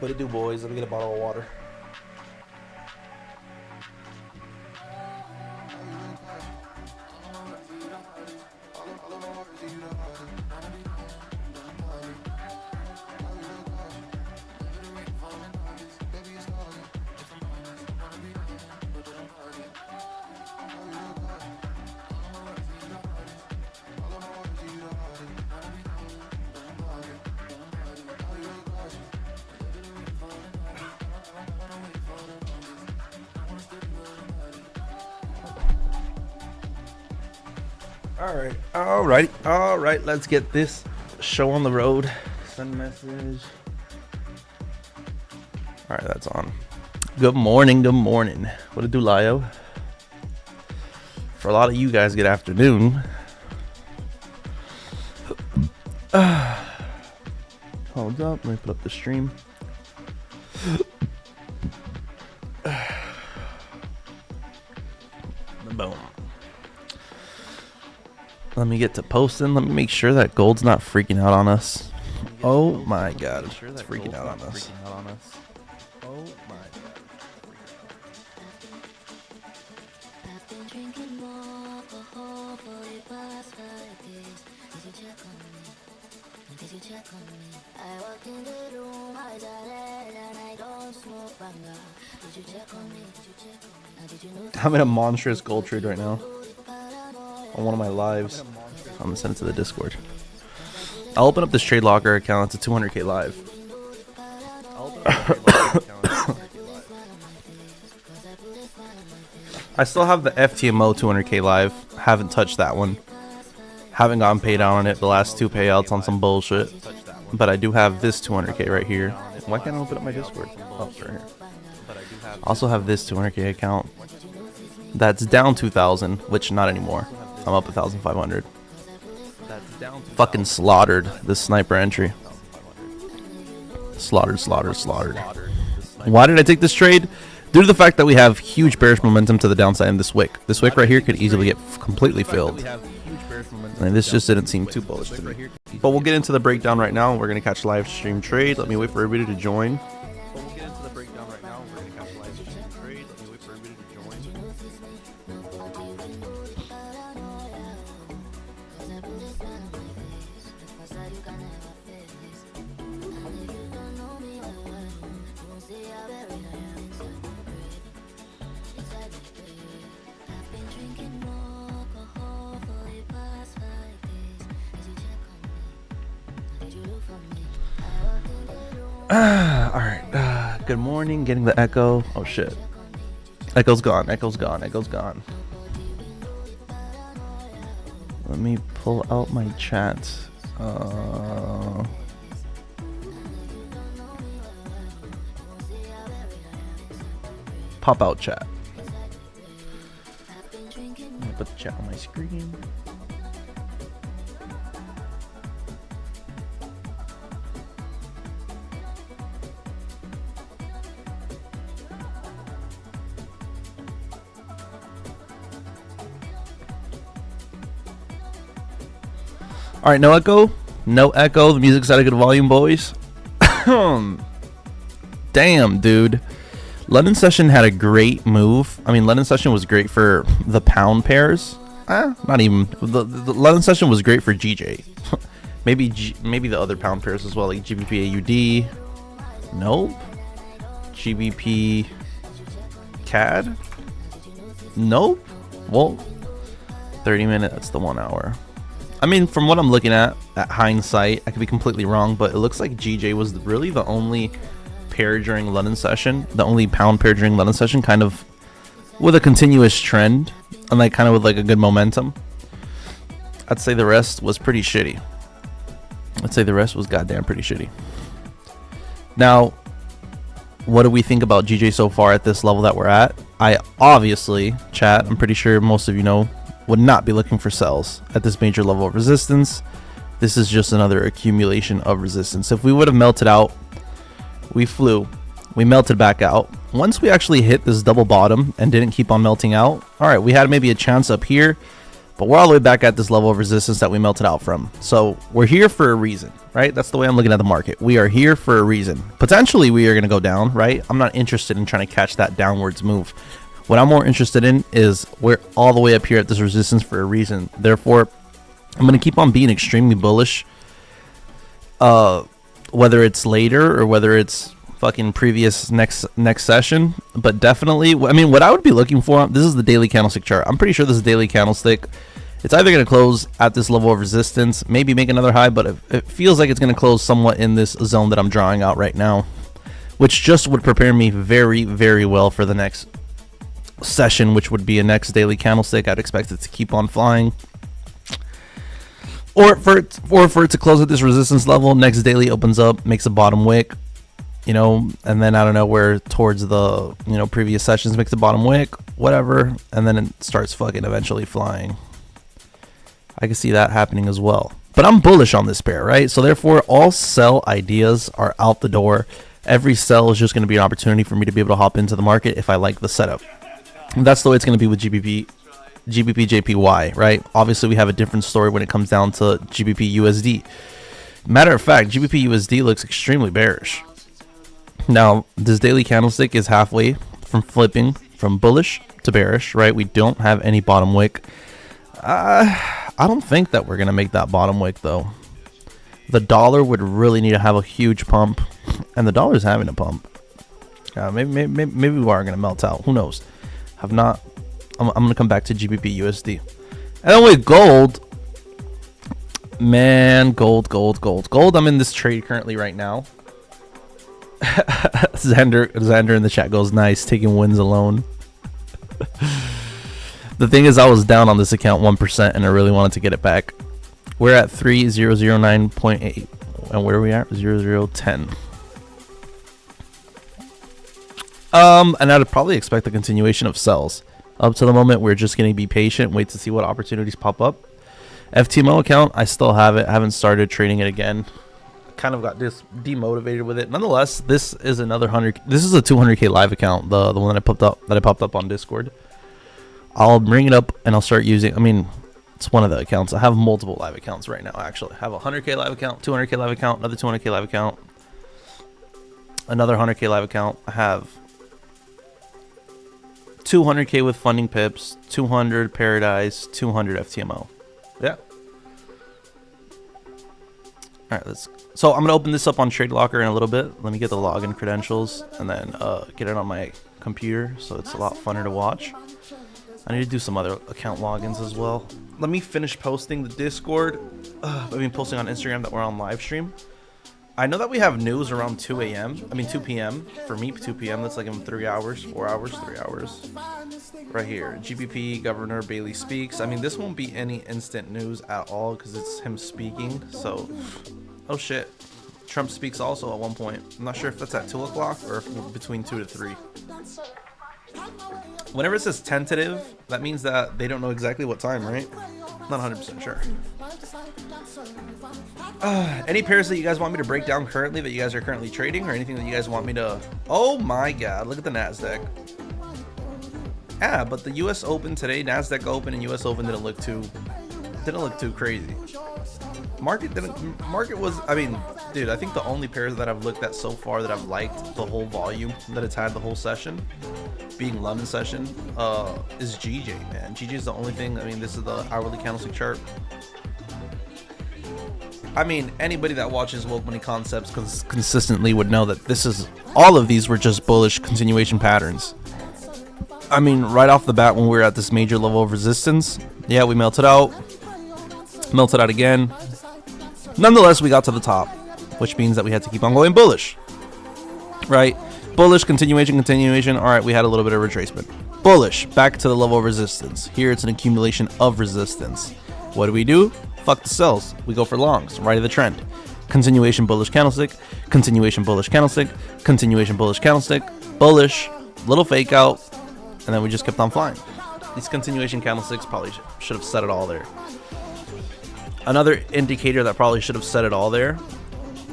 What it do, boys? Let me get a bottle of water. All right. Let's get this show on the road. Send message. All right, that's on. Good morning. What it do, Lio? For a lot of you guys, good afternoon. Hold up, let me put up the stream. Boom. Let me get to posting. Let me make sure that gold's not freaking out on us. Oh my god, it's freaking out on us. Oh my god. I walked in the room, I and I don't smoke banga. Did you check on me? Did you know? I'm in a monstrous gold trade right now on one of my lives. I'm gonna send it to the Discord. I'll open up this trade locker account. It's a 200k live. I still have the FTMO 200k live. Haven't touched that one. Haven't gotten paid out on it. The last 2 payouts on some bullshit. But I do have this 200k right here. Why can't I open up my Discord? Oh, it's right here. Also have this 200k account. That's down 2,000, which not anymore. I'm up 1,500. Fucking slaughtered this sniper entry. Slaughtered. Why did I take this trade? Due to the fact that we have huge bearish momentum to the downside in this wick. This wick right here could easily get completely filled. And this just didn't seem too bullish to me. But we'll get into the breakdown right now. We're going to catch live stream trade. Let me wait for everybody to join. Alright, good morning, getting the echo. Oh shit. Echo's gone. Let me pull out my chat. Pop out chat. Let me put the chat on my screen. All right, no echo. The music's at a good volume, boys. Damn, dude. London session had a great move. I mean, London session was great for the pound pairs. Not even. The London session was great for GJ. maybe the other pound pairs as well, like GBP AUD. Nope. GBP CAD. Nope. Well, 30 minutes. That's the 1 hour. I mean, from what I'm looking at hindsight, I could be completely wrong, but it looks like GJ was really the only pair during London session, the only pound pair during London session, kind of with a continuous trend and like kind of with like a good momentum. I'd say the rest was pretty shitty. Goddamn pretty shitty. Now, what do we think about GJ so far at this level that we're at? I obviously, chat, I'm pretty sure most of you know, would not be looking for sells at this major level of resistance. This is just another accumulation of resistance. If we would have melted out, we melted back out. Once we actually hit this double bottom and didn't keep on melting out, all right, we had maybe a chance up here, but we're all the way back at this level of resistance that we melted out from. So we're here for a reason, right? That's the way I'm looking at the market. We are here for a reason. Potentially we are going to go down, right? I'm not interested in trying to catch that downwards move. What I'm more interested in is we're all the way up here at this resistance for a reason. Therefore, I'm going to keep on being extremely bullish. Whether it's later or whether it's fucking previous next session. But definitely, I mean, what I would be looking for, this is the daily candlestick chart. I'm pretty sure this is daily candlestick. It's either going to close at this level of resistance, maybe make another high, but it feels like it's going to close somewhat in this zone that I'm drawing out right now, which just would prepare me very, very well for the next session, which would be a next daily candlestick. I'd expect it to keep on flying, or for it to close at this resistance level. Next daily opens up, makes a bottom wick, you know, and then I don't know where towards the, you know, previous sessions makes a bottom wick, whatever, and then it starts fucking eventually flying. I can see that happening as well, but I'm bullish on this pair, right? So therefore, all sell ideas are out the door. Every sell is just going to be an opportunity for me to be able to hop into the market if I like the setup. And that's the way it's going to be with GBP JPY, right? Obviously, we have a different story when it comes down to GBP USD. Matter of fact, GBP USD looks extremely bearish. Now, this daily candlestick is halfway from flipping from bullish to bearish, right? We don't have any bottom wick. I don't think that we're going to make that bottom wick, though. The dollar would really need to have a huge pump, and the dollar's having a pump. Maybe we are going to melt out. Who knows? I'm going to come back to GBP USD. And then with gold, man, gold. I'm in this trade currently right now. Xander in the chat goes, nice, taking wins alone. The thing is, I was down on this account 1%, and I really wanted to get it back. We're at 3009.8, and where are we at? 0010. And I'd probably expect a continuation of sells. Up to the moment, we're just going to be patient, wait to see what opportunities pop up. FTMO account, I still have it. I haven't started trading it again. Kind of got demotivated with it. Nonetheless, this is another 100. This is a 200K live account, the one that I popped up on Discord. I'll bring it up and I'll start using. I mean, it's one of the accounts. I have multiple live accounts right now. Actually, I have a 100K live account, 200K live account, another 200K live account, another 100K live account. I have 200K with funding pips, 200 Paradise, 200 FTMO. Yeah. All right, so I'm gonna open this up on Trade Locker in a little bit. Let me get the login credentials and then get it on my computer so it's a lot funner to watch. I need to do some other account logins as well. Let me finish posting the Discord. Posting on Instagram that we're on live stream. I know that we have news around 2 p.m. For me, 2 p.m. That's like in 3 hours, 4 hours, 3 hours. Right here. GBP, Governor Bailey speaks. I mean, this won't be any instant news at all because it's him speaking. So, oh shit. Trump speaks also at one point. I'm not sure if that's at 2 o'clock or between 2 to 3. Whenever it says tentative, that means that they don't know exactly what time, right? Not 100% sure. Any pairs that you guys want me to break down currently that you guys are currently trading, or anything that you guys want me to... Oh my god, look at the NASDAQ. Yeah, but the US Open today, NASDAQ Open and US Open didn't look too crazy. Market was, I mean, dude, I think the only pairs that I've looked at so far that I've liked the whole volume that it's had the whole session, being London session, is GJ, man. GJ is the only thing. I mean, this is the hourly candlestick chart. I mean, anybody that watches Woke Money Concepts consistently would know that all of these were just bullish continuation patterns. I mean, right off the bat when we were at this major level of resistance, yeah, we melted out again. Nonetheless, we got to the top, which means that we had to keep on going bullish, right? Bullish, continuation. All right, we had a little bit of retracement. Bullish, back to the level of resistance. Here, it's an accumulation of resistance. What do? Fuck the sells. We go for longs, right of the trend. Continuation bullish candlestick, continuation bullish candlestick, continuation bullish candlestick, bullish, little fake out, and then we just kept on flying. These continuation candlesticks probably should have set it all there. Another indicator that probably should have set it all there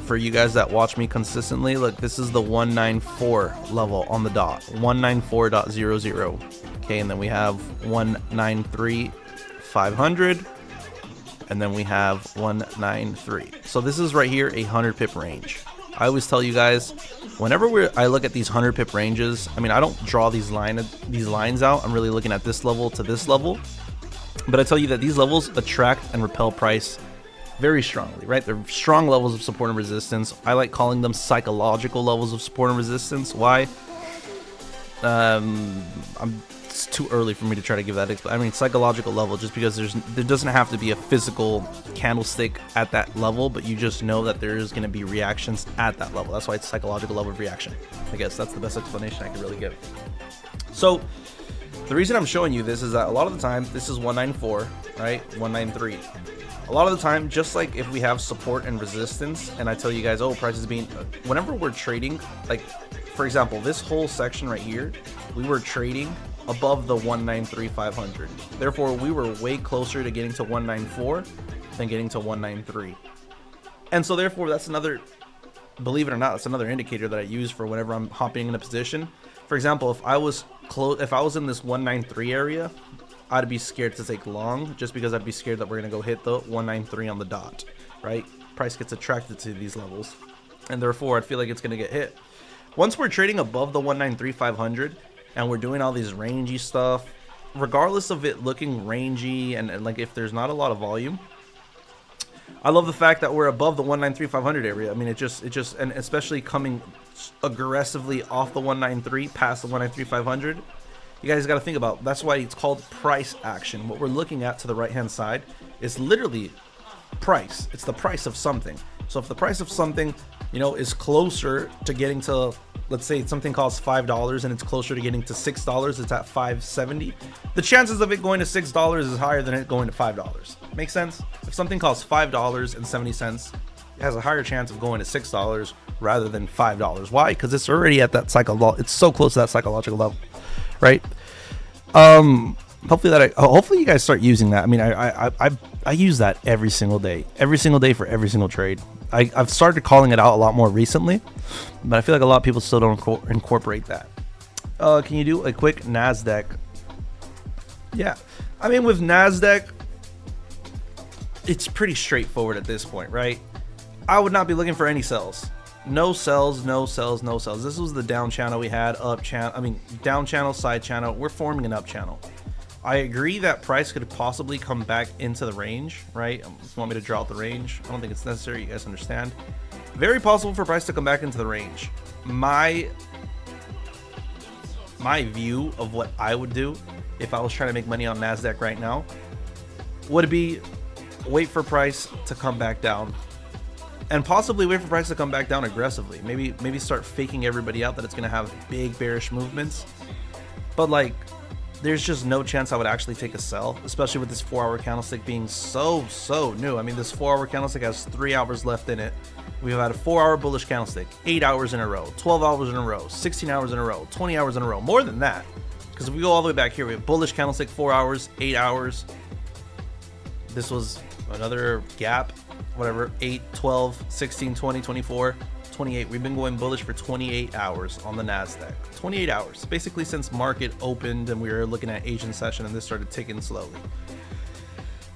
for you guys that watch me consistently, look, this is the 194 level on the dot, 194.00. Okay, and then we have 193.500, and then we have 193. So this is right here a 100 pip range. I always tell you guys, whenever I look at these 100 pip ranges, I mean, I don't draw these lines out. I'm really looking at this level to this level. But I tell you that these levels attract and repel price very strongly, right? They're strong levels of support and resistance. I like calling them psychological levels of support and resistance. Why? It's too early for me to try to give that. I mean, psychological level, just because there doesn't have to be a physical candlestick at that level, but you just know that there is going to be reactions at that level. That's why it's psychological level of reaction. I guess that's the best explanation I can really give. So the reason I'm showing you this is that a lot of the time, this is 194, right? 193. A lot of the time, just like if we have support and resistance, and I tell you guys, oh, price is being, whenever we're trading, like, for example, this whole section right here, we were trading above the 193.500. Therefore, we were way closer to getting to 194 than getting to 193. And so therefore, that's another, believe it or not, that's another indicator that I use for whenever I'm hopping in a position. For example, if I was in this 193 area, I'd be scared to take long, just because I'd be scared that we're gonna go hit the 193 on the dot, right? Price gets attracted to these levels, and therefore I'd feel like it's gonna get hit. Once we're trading above the 193.500 and we're doing all these rangy stuff, regardless of it looking rangy and like if there's not a lot of volume, I love the fact that we're above the 193.500 area. I mean, it just and especially coming aggressively off the 193 past the 193.500. You guys got to think about, that's why it's called price action. What we're looking at to the right hand side is literally price. It's the price of something. So if the price of something, you know, is closer to getting to let's say something costs $5 and it's closer to getting to $6, it's at $5.70. The chances of it going to $6 is higher than it going to $5. Makes sense? If something costs $5.70, it has a higher chance of going to $6 rather than $5. Why? Because it's already at that it's so close to that psychological level, right? Hopefully you guys start using that. I mean, I use that every single day for every single trade. I've started calling it out a lot more recently, but I feel like a lot of people still don't incorporate that. Can you do a quick NASDAQ? Yeah, I mean, with NASDAQ, it's pretty straightforward at this point, right? I would not be looking for any sells. No sells, no sells, no sells. This was the down channel we had, up channel. I mean, down channel, side channel. We're forming an up channel. I agree that price could possibly come back into the range, right? If you want me to draw out the range, I don't think it's necessary. You guys understand. Very possible for price to come back into the range. My view of what I would do if I was trying to make money on NASDAQ right now would be wait for price to come back down. And possibly wait for price to come back down aggressively. Maybe start faking everybody out that it's going to have big bearish movements. But like, there's just no chance I would actually take a sell, especially with this 4-hour candlestick being so new. I mean, this 4-hour candlestick has 3 hours left in it. We've had a 4-hour bullish candlestick, 8 hours in a row, 12 hours in a row, 16 hours in a row, 20 hours in a row, more than that. Because if we go all the way back here, we have bullish candlestick, 4 hours, 8 hours. This was another gap, whatever, 8, 12, 16, 20, 24, 28. We've been going bullish for 28 hours on the NASDAQ. 28 hours, basically since market opened and we were looking at Asian session and this started ticking slowly.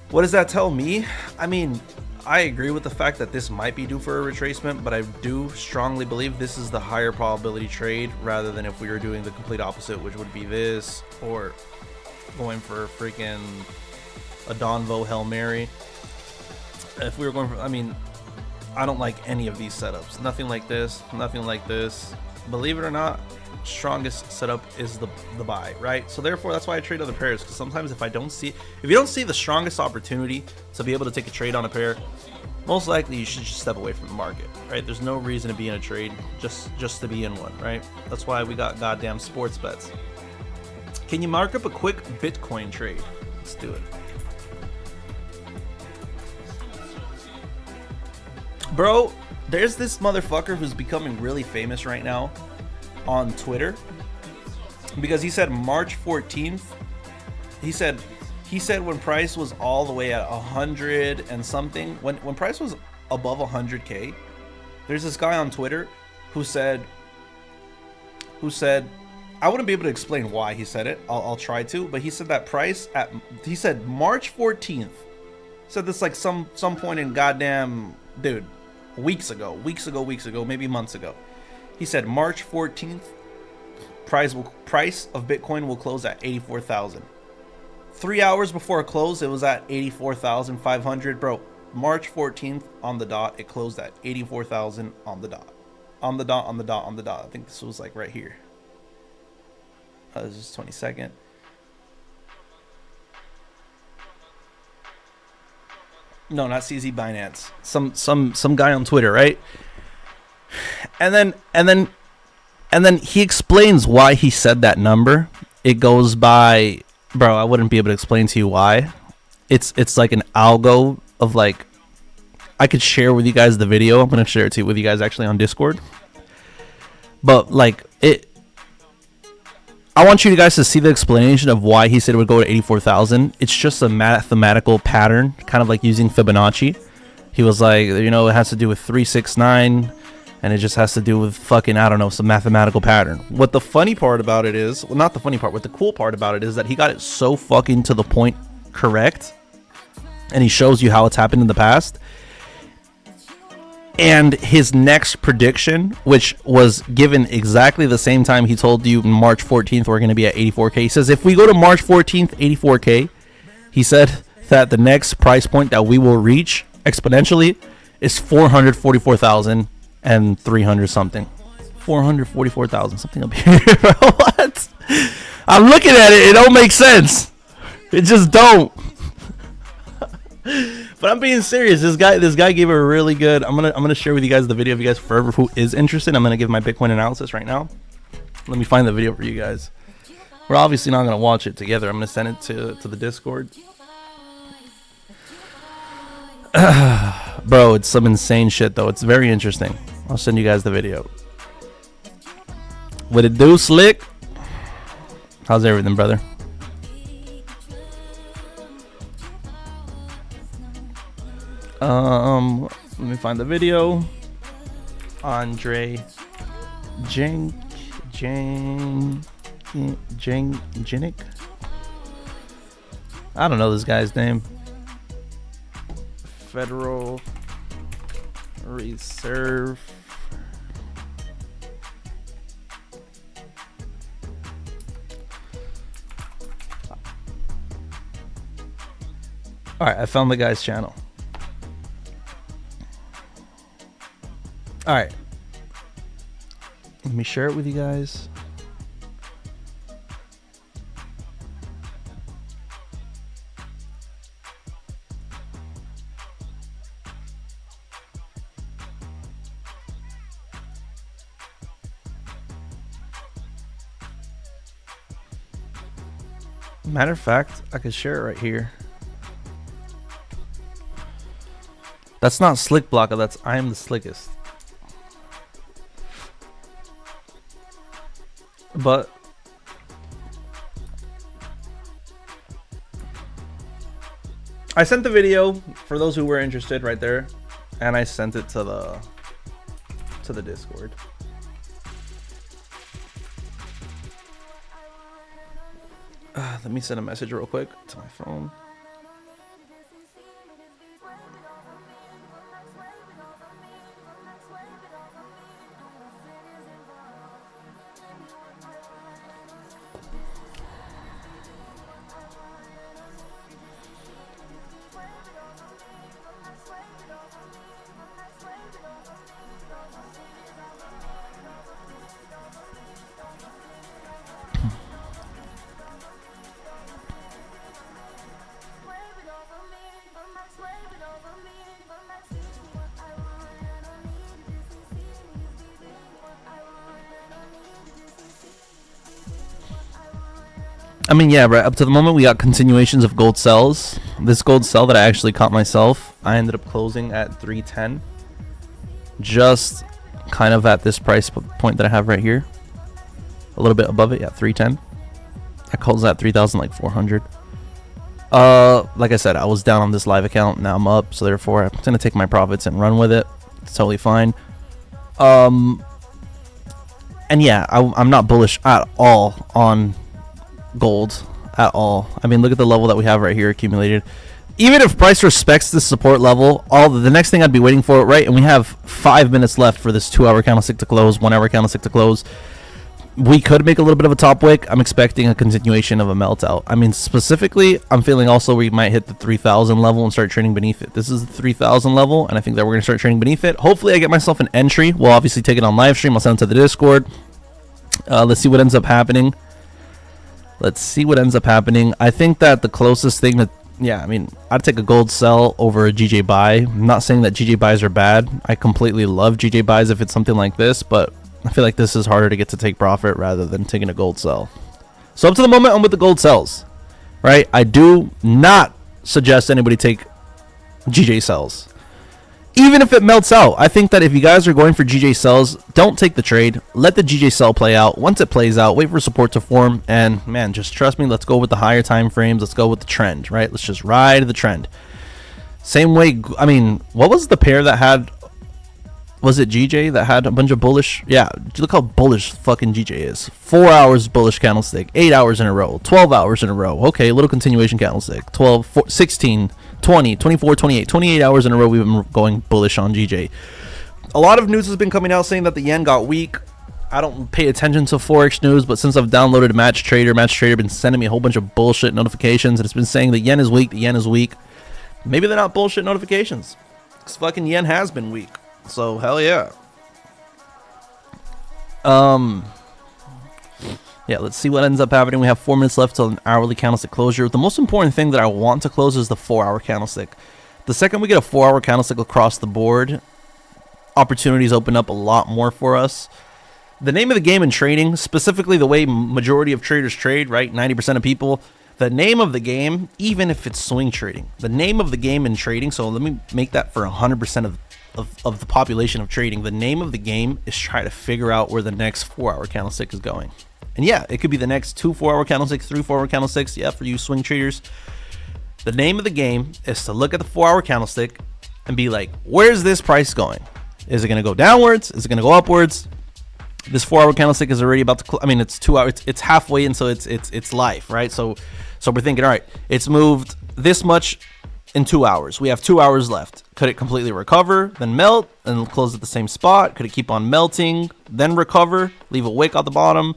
What does that tell me? I mean, I agree with the fact that this might be due for a retracement, but I do strongly believe this is the higher probability trade rather than if we were doing the complete opposite, which would be this, or going for freaking a Donvo Hail Mary. If we were going for, I mean, I don't like any of these setups. Nothing like this, nothing like this. Believe it or not, strongest setup is the buy, right? So therefore, that's why I trade other pairs, because sometimes if you don't see the strongest opportunity to be able to take a trade on a pair, most likely you should just step away from the market, right? There's no reason to be in a trade just to be in one, right? That's why we got goddamn sports bets. Can you mark up a quick Bitcoin trade? Let's do it. Bro, there's this motherfucker who's becoming really famous right now on Twitter because he said March 14th. He said when price was all the way at 100 and something, when price was above 100K, there's this guy on Twitter who said I wouldn't be able to explain why he said it. I'll try to, but he said that he said March 14th. Said this like some point in goddamn, dude, weeks ago, maybe months ago. He said March 14th, price of Bitcoin will close at 84,000. 3 hours before it closed, it was at 84,500. Bro, March 14th on the dot, it closed at 84,000 on the dot. On the dot. I think this was like right here. This is 22nd. No, not CZ Binance. Some guy on Twitter, right? And then he explains why he said that number. It goes by, bro, I wouldn't be able to explain to you why. It's like an algo of like, I could share with you guys the video. I'm gonna share it with you guys actually on Discord. But like I want you guys to see the explanation of why he said it would go to 84,000. It's just a mathematical pattern, kind of like using Fibonacci. He was like, you know, it has to do with 369, and it just has to do with fucking, I don't know, some mathematical pattern. What the funny part about it is, well, not the funny part, what the cool part about it is that he got it so fucking to the point correct, and he shows you how it's happened in the past. And his next prediction, which was given exactly the same time he told you March 14th we're going to be at 84K. He says if we go to March 14th, 84K, he said that the next price point that we will reach exponentially is 444,300 something. 444,000 something up here. What? I'm looking at it. It don't make sense. It just don't. But I'm being serious. This guy gave a really good. I'm gonna share with you guys the video of you guys forever who is interested. I'm gonna give my Bitcoin analysis right now. Let me find the video for you guys. We're obviously not gonna watch it together. I'm gonna send it to the Discord. Bro, it's some insane shit though. It's very interesting. I'll send you guys the video. What it do, Slick? How's everything, brother? Let me find the video. Andre Janick. I don't know this guy's name. Federal Reserve. All right, I found the guy's channel. All right, let me share it with you guys. Matter of fact, I could share it right here. That's not Slick Blocker, that's I am the slickest. But I sent the video for those who were interested right there, and I sent it to the Discord. Let me send a message real quick to my phone. I mean, yeah, right up to the moment we got continuations of gold sells. This gold sell that I actually caught myself, I ended up closing at 310. Just kind of at this price point that I have right here. A little bit above it, yeah, 310. I closed at 3,400. Like I said, I was down on this live account, now I'm up, so therefore I'm gonna take my profits and run with it. It's totally fine. And yeah, I'm not bullish at all on gold at all. I mean, look at the level that we have right here accumulated. Even if price respects this support level, the next thing I'd be waiting for, right? And we have 5 minutes left for this 2-hour candlestick to close, 1-hour candlestick to close. We could make a little bit of a top wick. I'm expecting a continuation of a melt out. I mean, specifically, I'm feeling also we might hit the 3,000 level and start trading beneath it. This is the 3,000 level, and I think that we're going to start trading beneath it. Hopefully, I get myself an entry. We'll obviously take it on live stream. I'll send it to the Discord. Let's see what ends up happening. Let's see what ends up happening. I think that the closest thing that, yeah, I mean, I'd take a gold sell over a GJ buy. I'm not saying that GJ buys are bad. I completely love GJ buys if it's something like this, but I feel like this is harder to get to take profit rather than taking a gold sell. So up to the moment, I'm with the gold sells, right? I do not suggest anybody take GJ sells. Even if it melts out, I think that if you guys are going for GJ sells, don't take the trade. Let the GJ sell play out. Once it plays out, wait for support to form. And man, just trust me, let's go with the higher time frames. Let's go with the trend, right? Let's just ride the trend. Same way, I mean, what was the pair that had, was it GJ that had a bunch of bullish? Yeah, look how bullish fucking GJ is. 4 hours bullish candlestick, 8 hours in a row, 12 hours in a row. Okay, little continuation candlestick, 12, 4, 16, 20, 24, 28, 28 hours in a row we've been going bullish on GJ. A lot of news has been coming out saying that the yen got weak. I don't pay attention to Forex news, but since I've downloaded Match Trader been sending me a whole bunch of bullshit notifications, and it's been saying the yen is weak, the yen is weak. Maybe they're not bullshit notifications, because fucking yen has been weak. So hell yeah. Yeah, let's see what ends up happening. We have 4 minutes left till an hourly candlestick closure. The most important thing that I want to close is the 4-hour candlestick. The second we get a 4-hour candlestick across the board, opportunities open up a lot more for us. The name of the game in trading, specifically the way majority of traders trade, right? 90% of people, the name of the game, even if it's swing trading, the name of the game in trading, so let me make that for 100% of the population of trading, the name of the game is try to figure out where the next 4-hour candlestick is going. And yeah, it could be the next 2 4-hour candlesticks, 3 4-hour candlesticks, yeah, for you swing traders. The name of the game is to look at the 4-hour candlestick and be like, where's this price going? Is it going to go downwards? Is it going to go upwards? This 4-hour candlestick is already about to. I mean, it's 2 hours. It's halfway in, so it's life, right? So we're thinking, all right, it's moved this much in 2 hours. We have 2 hours left. Could it completely recover, then melt, and close at the same spot? Could it keep on melting, then recover, leave a wick at the bottom?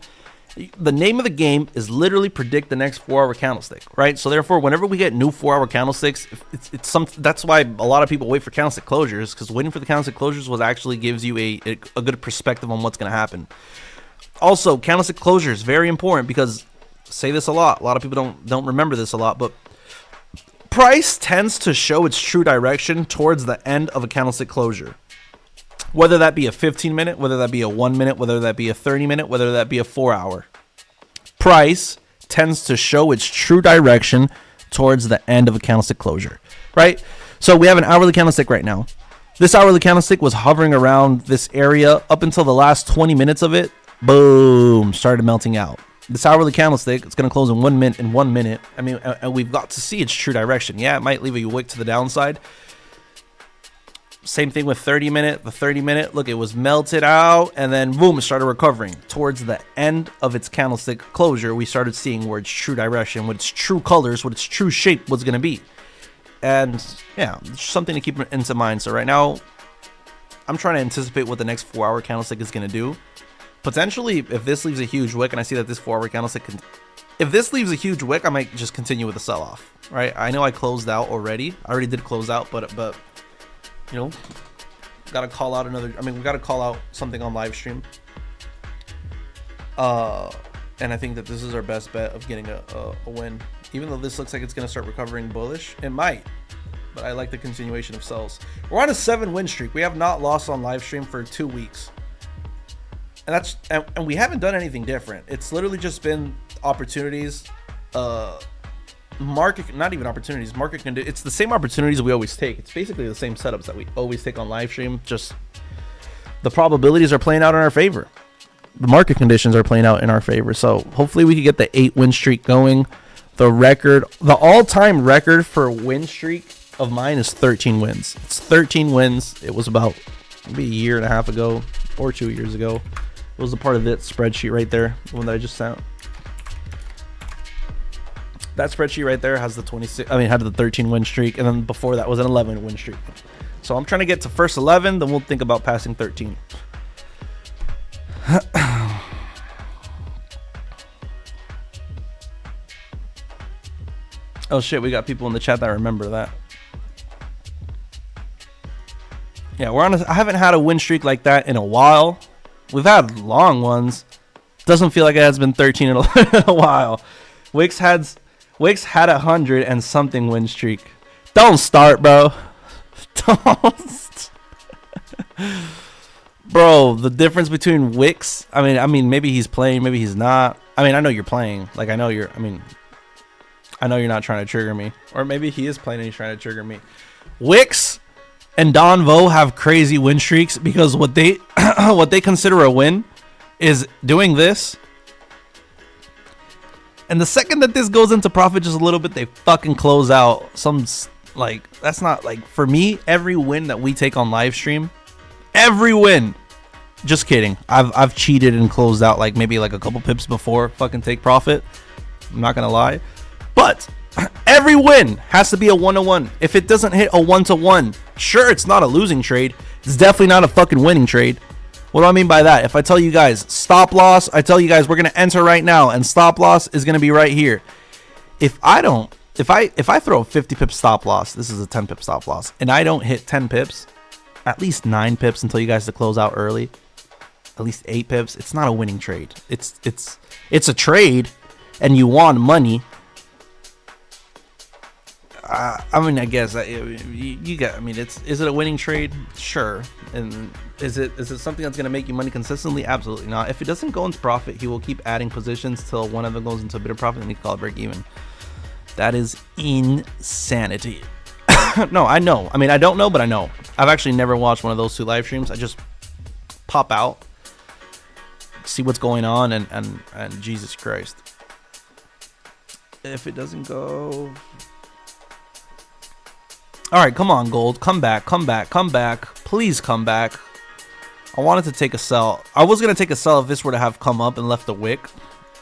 The name of the game is literally predict the next 4-hour candlestick, right? So therefore, whenever we get new 4-hour candlesticks, that's why a lot of people wait for candlestick closures, because waiting for the candlestick closures was actually gives you a good perspective on what's going to happen. Also, candlestick closures, very important, because say this a lot of people don't remember this a lot, but price tends to show its true direction towards the end of a candlestick closure. Whether that be a 15-minute, whether that be a 1-minute, whether that be a 30-minute, whether that be a 4-hour. Price tends to show its true direction towards the end of a candlestick closure, right? So we have an hourly candlestick right now. This hourly candlestick was hovering around this area up until the last 20 minutes of it. Boom, started melting out. This hourly candlestick, it's going to close in 1 minute. In 1 minute, I mean, and we've got to see its true direction. Yeah, it might leave a wick to the downside. Same thing with 30-minute. The 30-minute, look, it was melted out, and then boom, it started recovering. Towards the end of its candlestick closure, we started seeing where its true direction, what its true colors, what its true shape was going to be. And yeah, something to keep into mind. So right now, I'm trying to anticipate what the next 4-hour candlestick is going to do. Potentially, if this leaves a huge wick, and I see that this 4-hour candlestick if this leaves a huge wick, I might just continue with the sell-off, right? I know I closed out already. I already did close out, but you know, gotta call out another. I mean, we gotta call out something on live stream. And I think that this is our best bet of getting a win. Even though this looks like it's gonna start recovering bullish, it might. But I like the continuation of sells. We're on a 7-win streak. We have not lost on live stream for 2 weeks. And we haven't done anything different. It's literally just been opportunities, market, not even opportunities, market can do. It's the same opportunities we always take. It's basically the same setups that we always take on live stream. Just the probabilities are playing out in our favor. The market conditions are playing out in our favor. So hopefully we can get the 8-win streak going. The all-time record for win streak of mine is 13 wins. It's 13 wins. It was about maybe a year and a half ago or 2 years ago. It was a part of that spreadsheet right there, the one that I just sent. That spreadsheet right there has the 26. I mean, had the 13 win streak, and then before that was an 11 win streak. So I'm trying to get to first 11, then we'll think about passing 13. Oh shit, we got people in the chat that remember that. Yeah, I haven't had a win streak like that in a while. We've had long ones. Doesn't feel like it has been 13 in a while. Wix had 100 and something win streak. Don't start, bro. Don't. Bro, the difference between Wix. I mean, maybe he's playing, maybe he's not. I mean, I know you're playing. Like, I know you're not trying to trigger me. Or maybe he is playing and he's trying to trigger me. Wix and Don Vo have crazy win streaks because what they consider a win is doing this. And the second that this goes into profit just a little bit, they fucking close out. Like, that's not, like, for me, every win that we take on live stream, every win, just kidding. I've cheated and closed out like maybe like a couple pips before fucking take profit. I'm not gonna lie. But every win has to be a 1-to-1. If it doesn't hit a 1-to-1, sure, it's not a losing trade. It's definitely not a fucking winning trade. What do I mean by that? If I tell you guys stop loss, I tell you guys we're gonna enter right now, and stop loss is gonna be right here. If I throw a 50 pip stop loss, this is a 10 pip stop loss, and I don't hit 10 pips, at least 9 pips until you guys to close out early, at least 8 pips, it's not a winning trade. It's a trade, and you want money. I mean, I guess you got. I mean, is it a winning trade? Sure. And is it something that's gonna make you money consistently? Absolutely not. If it doesn't go into profit, he will keep adding positions till one of them goes into a bit of profit, and he can call it break even. That is insanity. No, I know. I mean, I don't know, but I know. I've actually never watched one of those 2 live streams. I just pop out, see what's going on, and Jesus Christ. If it doesn't go. All right, come on, gold. Come back. Please come back. I wanted to take a sell. I was going to take a sell if this were to have come up and left a wick.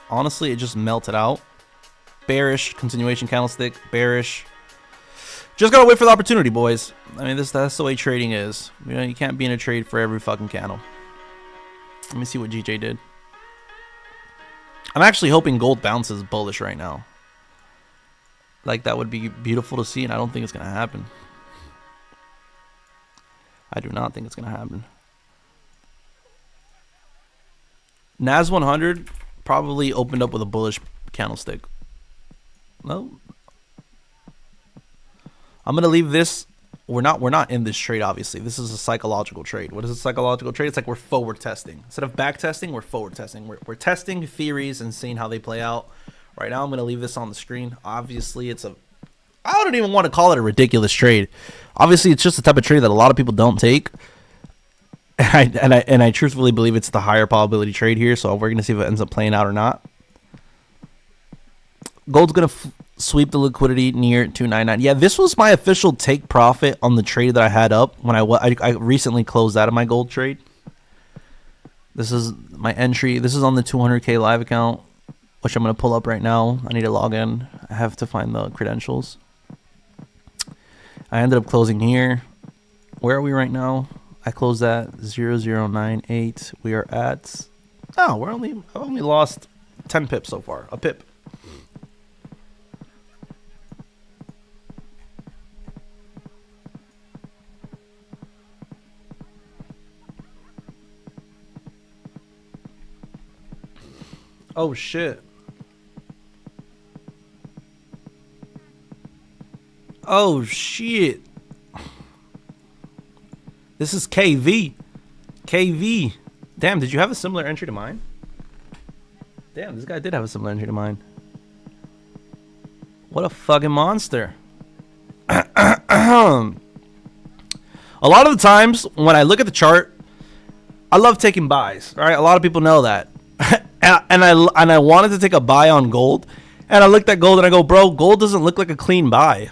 Honestly, it just melted out. Bearish. Continuation candlestick. Bearish. Just got to wait for the opportunity, boys. I mean, that's the way trading is. You know, you can't be in a trade for every fucking candle. Let me see what GJ did. I'm actually hoping gold bounces bullish right now. Like, that would be beautiful to see, and I don't think it's going to happen. I do not think it's going to happen. NAS 100 probably opened up with a bullish candlestick. No. I'm going to leave this. We're not in this trade, obviously. This is a psychological trade. What is a psychological trade? It's like we're forward testing. Instead of back testing, we're forward testing. We're testing theories and seeing how they play out. Right now, I'm going to leave this on the screen. Obviously, I don't even want to call it a ridiculous trade. Obviously, it's just the type of trade that a lot of people don't take. And I truthfully believe it's the higher probability trade here. So we're going to see if it ends up playing out or not. Gold's going to sweep the liquidity near 299. Yeah, this was my official take profit on the trade that I had up when I recently closed out of my gold trade. This is my entry. This is on the 200K live account, which I'm going to pull up right now. I need to log in. I have to find the credentials. I ended up closing here. Where are we right now? I closed at 0098. We are at... Oh, I've only lost 10 pips so far. A pip. Oh, shit. Oh, shit. This is KV. KV. Damn, did you have a similar entry to mine? Damn, this guy did have a similar entry to mine. What a fucking monster. A lot of the times when I look at the chart, I love taking buys. All right, a lot of people know that. and I wanted to take a buy on gold, and I looked at gold and I go, bro, gold doesn't look like a clean buy.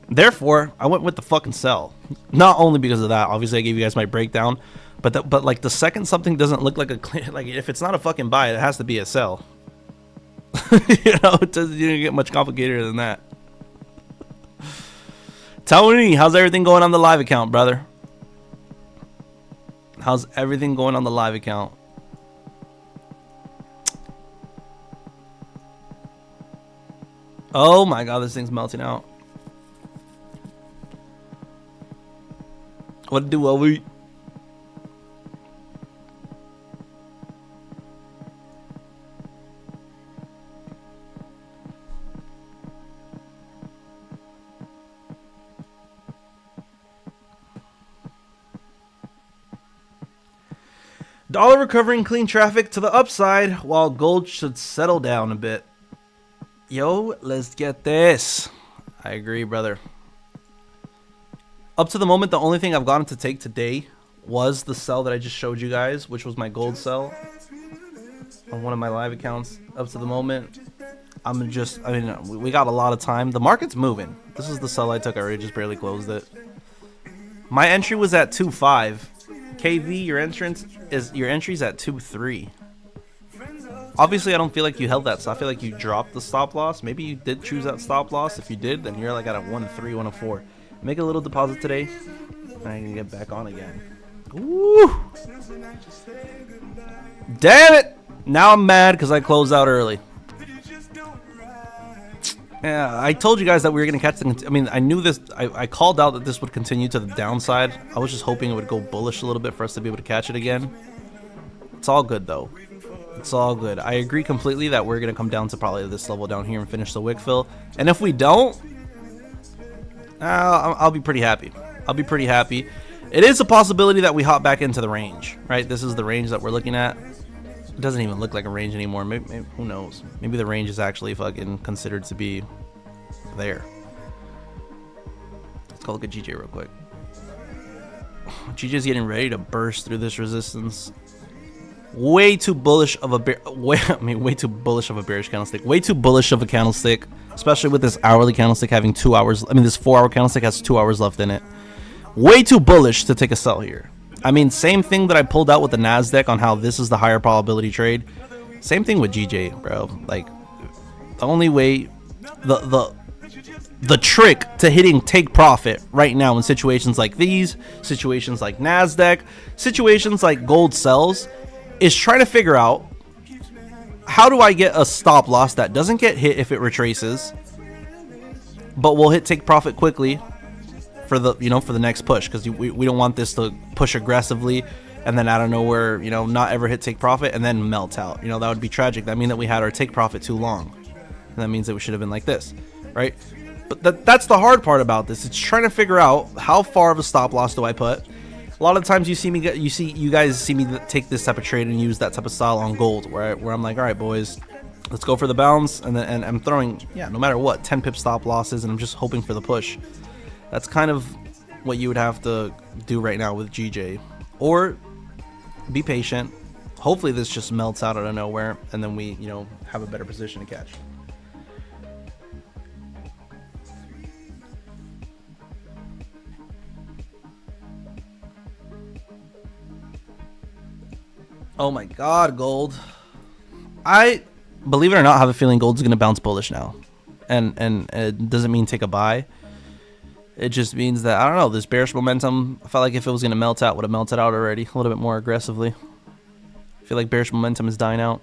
Therefore, I went with the fucking sell. Not only because of that, obviously I gave you guys my breakdown, but like the second something doesn't look like a clean, like if it's not a fucking buy, it has to be a sell. You know, it doesn't get much complicated than that. Tony, how's everything going on the live account, brother? How's everything going on the live account? Oh my god, this thing's melting out. What do we? Dollar recovering clean traffic to the upside while gold should settle down a bit. Yo, let's get this. I agree, brother. Up to the moment, the only thing I've gotten to take today was the sell that I just showed you guys, which was my gold sell on one of my live accounts. Up to the moment, I mean, we got a lot of time. The market's moving. This is the sell I took. I already just barely closed it. My entry was at 2.5. KV, your entry's at 2.3. Obviously, I don't feel like you held that, so I feel like you dropped the stop loss. Maybe you did choose that stop loss. If you did, then you're like at a 1.3, 1.4. Make a little deposit today, and I can get back on again. Woo! Damn it! Now I'm mad because I closed out early. Yeah, I told you guys that we were going to catch the... I mean, I knew this... I called out that this would continue to the downside. I was just hoping it would go bullish a little bit for us to be able to catch it again. It's all good, though. It's all good. I agree completely that we're going to come down to probably this level down here and finish the wick fill. And if we don't... I'll be pretty happy. I'll be pretty happy. It is a possibility that we hop back into the range, right? This is the range that we're looking at. It doesn't even look like a range anymore. Maybe, who knows? Maybe the range is actually fucking considered to be there. Let's go look at GJ real quick. GJ's getting ready to burst through this resistance. Way too bullish of a way too bullish of a bearish candlestick. Way too bullish of a candlestick, especially with this hourly candlestick having 2 hours. I mean, this 4-hour candlestick has 2 hours left in it. Way too bullish to take a sell here. I mean, same thing that I pulled out with the Nasdaq on how this is the higher probability trade. Same thing with GJ, bro. Like, the only way, the trick to hitting take profit right now in situations like these, situations like Nasdaq, situations like gold sells, is try to figure out, how do I get a stop loss that doesn't get hit if it retraces, but will hit take profit quickly for the, you know, for the next push, because we don't want this to push aggressively and then out of nowhere, you know, not ever hit take profit and then melt out. You know, that would be tragic. That means that we had our take profit too long, and that means that we should have been like this, right? But that's the hard part about this. It's trying to figure out how far of a stop loss do I put. A lot of times you guys see me take this type of trade and use that type of style on gold, where I'm like, all right, boys, let's go for the bounce, and I'm throwing, yeah, no matter what, 10 pip stop losses, and I'm just hoping for the push. That's kind of what you would have to do right now with GJ, or be patient. Hopefully this just melts out of nowhere, and then we, you know, have a better position to catch. Oh my god, gold. I, believe it or not, have a feeling gold's going to bounce bullish now. And it doesn't mean take a buy. It just means that, I don't know, this bearish momentum, I felt like if it was going to melt out, would have melted out already a little bit more aggressively. I feel like bearish momentum is dying out.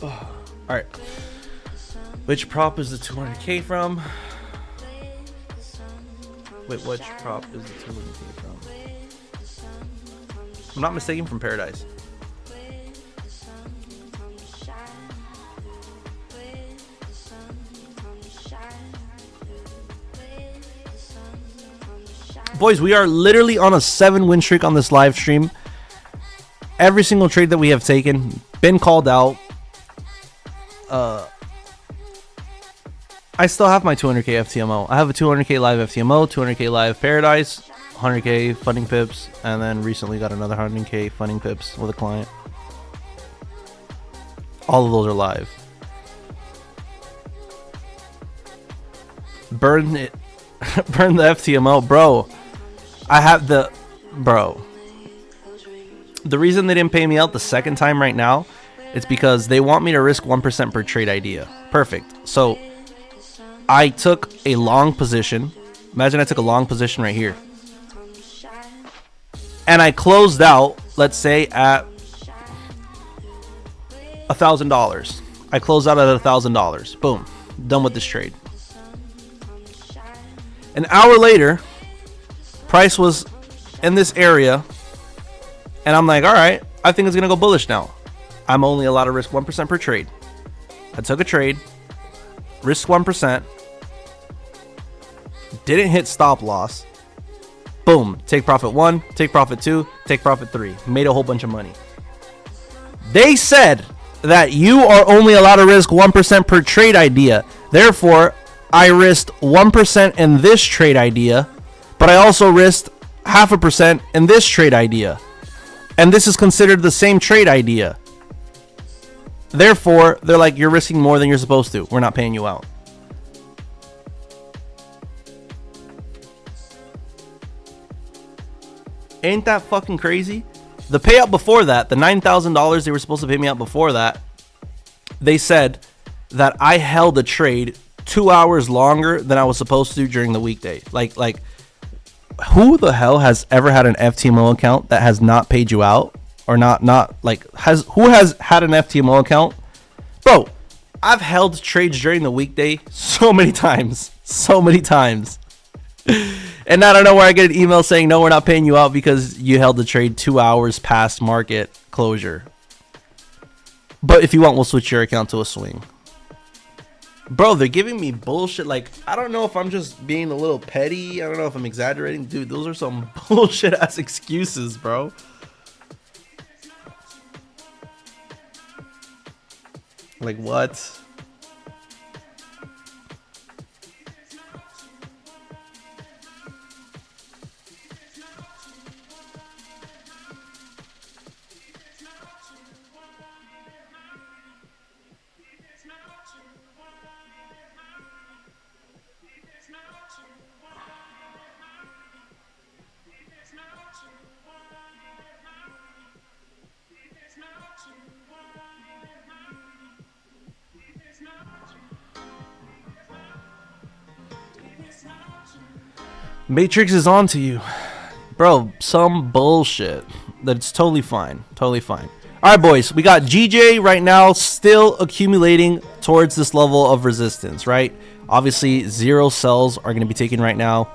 All right, which prop is the 200k from? Wait, which prop is the 200k from? I'm not mistaken, from Paradise. Boys, we are literally on a 7-win streak on this live stream. Every single trade that we have taken, been called out. I still have my 200k FTMO. I have a 200k live FTMO, 200k live Paradise, 100k funding pips, and then recently got another 100k funding pips with a client. All of those are live. Burn it. Burn the FTMO, bro. I have the, bro. The reason they didn't pay me out the second time right now, it's because they want me to risk 1% per trade idea. Perfect. So I took a long position. Imagine I took a long position right here, and I closed out, let's say, at $1,000. I closed out at $1,000. Boom. Done with this trade. An hour later, price was in this area, and I'm like, all right, I think it's going to go bullish now. I'm only allowed to risk 1% per trade. I took a trade, risked 1%, didn't hit stop loss. Boom. Take profit 1, take profit 2, take profit 3. Made a whole bunch of money. They said that you are only allowed to risk 1% per trade idea. Therefore, I risked 1% in this trade idea, but I also risked 0.5% in this trade idea. And this is considered the same trade idea. Therefore, they're like, you're risking more than you're supposed to. We're not paying you out. Ain't that fucking crazy? The payout before that, the $9,000 they were supposed to pay me out before that, they said that I held a trade 2 hours longer than I was supposed to during the weekday. Like, who the hell has ever had an FTMO account that has not paid you out? Or who has had an FTMO account? Bro, I've held trades during the weekday so many times. And I don't know where I get an email saying, no, we're not paying you out because you held the trade 2 hours past market closure. But if you want, we'll switch your account to a swing. Bro, they're giving me bullshit. Like, I don't know if I'm just being a little petty. I don't know if I'm exaggerating. Dude, those are some bullshit ass excuses, bro. Like, what? Matrix is on to you. Bro, some bullshit. That's totally fine. Totally fine. All right, boys. We got GJ right now still accumulating towards this level of resistance, right? Obviously, 0 sells are going to be taken right now.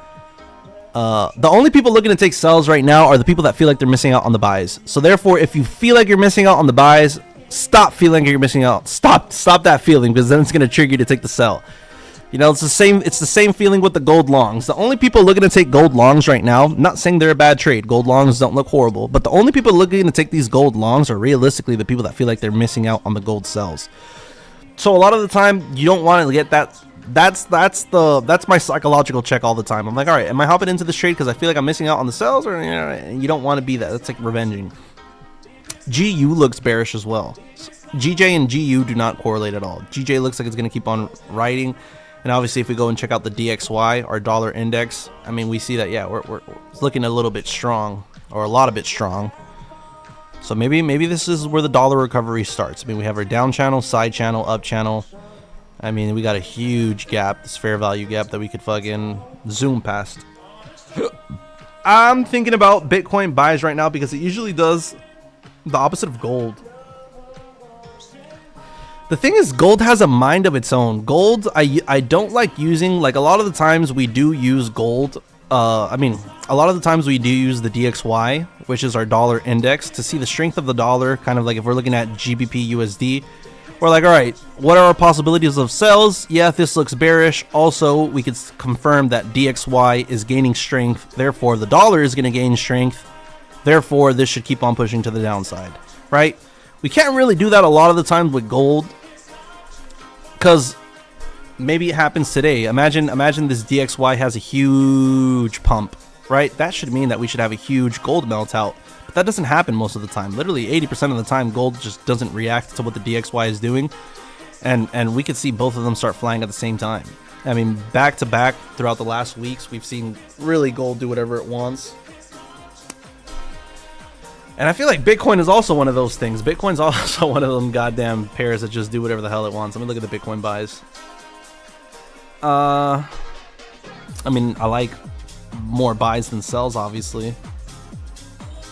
The only people looking to take sells right now are the people that feel like they're missing out on the buys. So therefore, if you feel like you're missing out on the buys, stop feeling like you're missing out. Stop that feeling, because then it's going to trigger you to take the sell. You know, it's the same feeling with the gold longs. The only people looking to take gold longs right now, not saying they're a bad trade. Gold longs don't look horrible, but the only people looking to take these gold longs are realistically the people that feel like they're missing out on the gold sells. So a lot of the time, you don't want to get that. That's my psychological check all the time. I'm like, all right, am I hopping into this trade because I feel like I'm missing out on the sells, or you don't want to be that. That's like revenging. GU looks bearish as well. GJ and GU do not correlate at all. GJ looks like it's going to keep on riding. And obviously, if we go and check out the DXY, our dollar index, I mean, we see that, yeah, we're looking a little bit strong, or a lot of bit strong. So maybe this is where the dollar recovery starts. I mean, we have our down channel, side channel, up channel. I mean, we got a huge gap, this fair value gap that we could fucking zoom past. I'm thinking about Bitcoin buys right now because it usually does the opposite of gold. The thing is, gold has a mind of its own. Gold, I don't like using, like a lot of the times we do use gold. I mean, a lot of the times we do use the DXY, which is our dollar index, to see the strength of the dollar, kind of like if we're looking at GBP USD. We're like, all right, what are our possibilities of sells? Yeah, this looks bearish. Also, we could confirm that DXY is gaining strength. Therefore, the dollar is going to gain strength. Therefore, this should keep on pushing to the downside, right? We can't really do that a lot of the times with gold, because maybe it happens today. Imagine this DXY has a huge pump, right? That should mean that we should have a huge gold melt out. But that doesn't happen most of the time. Literally 80% of the time, gold just doesn't react to what the DXY is doing. And we could see both of them start flying at the same time. I mean, back to back throughout the last weeks, we've seen really gold do whatever it wants. And I feel like Bitcoin is also one of those things. Bitcoin's also one of them goddamn pairs that just do whatever the hell it wants. Let me look at the Bitcoin buys. I mean, I like more buys than sells, obviously.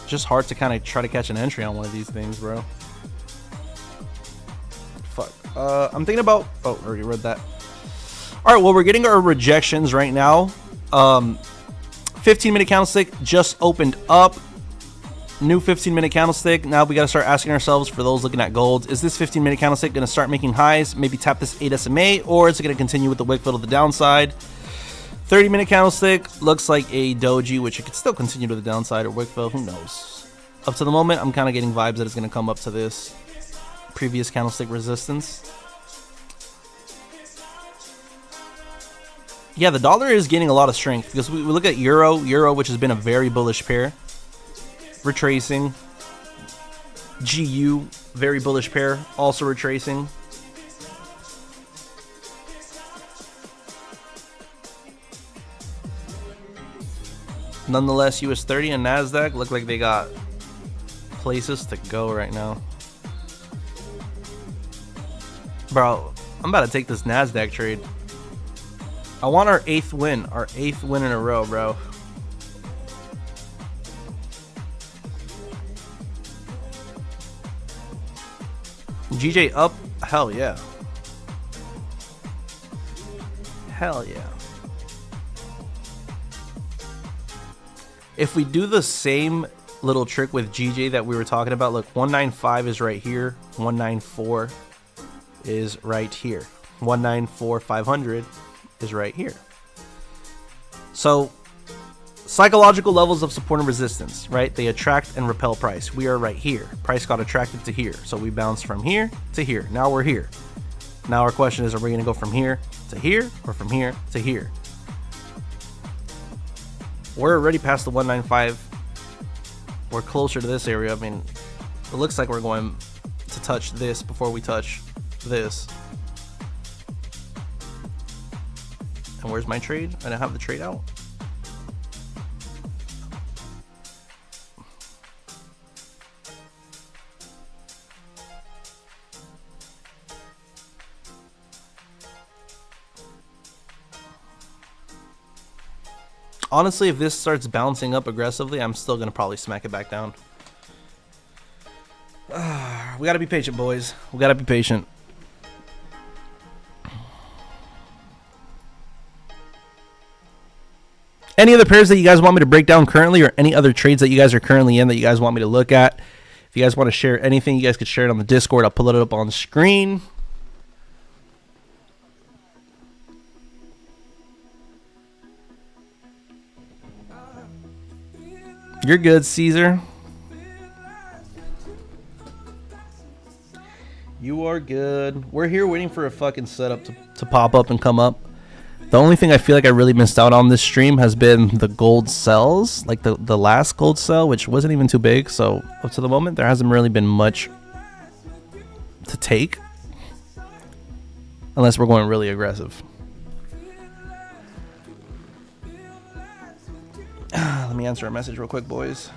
Just hard to kind of try to catch an entry on one of these things, bro. Fuck. I'm thinking about... Oh, already read that. All right, well, we're getting our rejections right now. 15-minute candlestick just opened up. New 15-minute candlestick. Now we got to start asking ourselves, for those looking at gold, is this 15-minute candlestick going to start making highs, maybe tap this 8 SMA, or is it going to continue with the wick fill to the downside? 30-minute candlestick looks like a doji, which it could still continue to the downside, or wick fill, who knows. Up to the moment, I'm kind of getting vibes that it's going to come up to this previous candlestick resistance. Yeah, the dollar is gaining a lot of strength because we look at euro, which has been a very bullish pair, retracing. GU, very bullish pair, also retracing. Nonetheless, US30 and NASDAQ look like they got places to go right now. Bro, I'm about to take this NASDAQ trade. I want our 8th win in a row, bro. GJ up, hell yeah. Hell yeah. If we do the same little trick with GJ that we were talking about, look, 195 is right here, 194 is right here, 194 500 is right here. So psychological levels of support and resistance, right? They attract and repel price. We are right here. Price got attracted to here. So we bounced from here to here. Now we're here. Now our question is, are we going to go from here to here or from here to here? We're already past the 195. We're closer to this area. I mean, it looks like we're going to touch this before we touch this. And where's my trade? I don't have the trade out. Honestly, if this starts bouncing up aggressively, I'm still going to probably smack it back down. We got to be patient, boys. We got to be patient. Any other pairs that you guys want me to break down currently, or any other trades that you guys are currently in that you guys want me to look at? If you guys want to share anything, you guys could share it on the Discord. I'll pull it up on the screen. You're good, Caesar. You are good. We're here waiting for a fucking setup to pop up and come up. The only thing I feel like I really missed out on this stream has been the gold sells, like the last gold sell, which wasn't even too big. So up to the moment, there hasn't really been much to take, unless we're going really aggressive. Let me answer a message real quick, boys.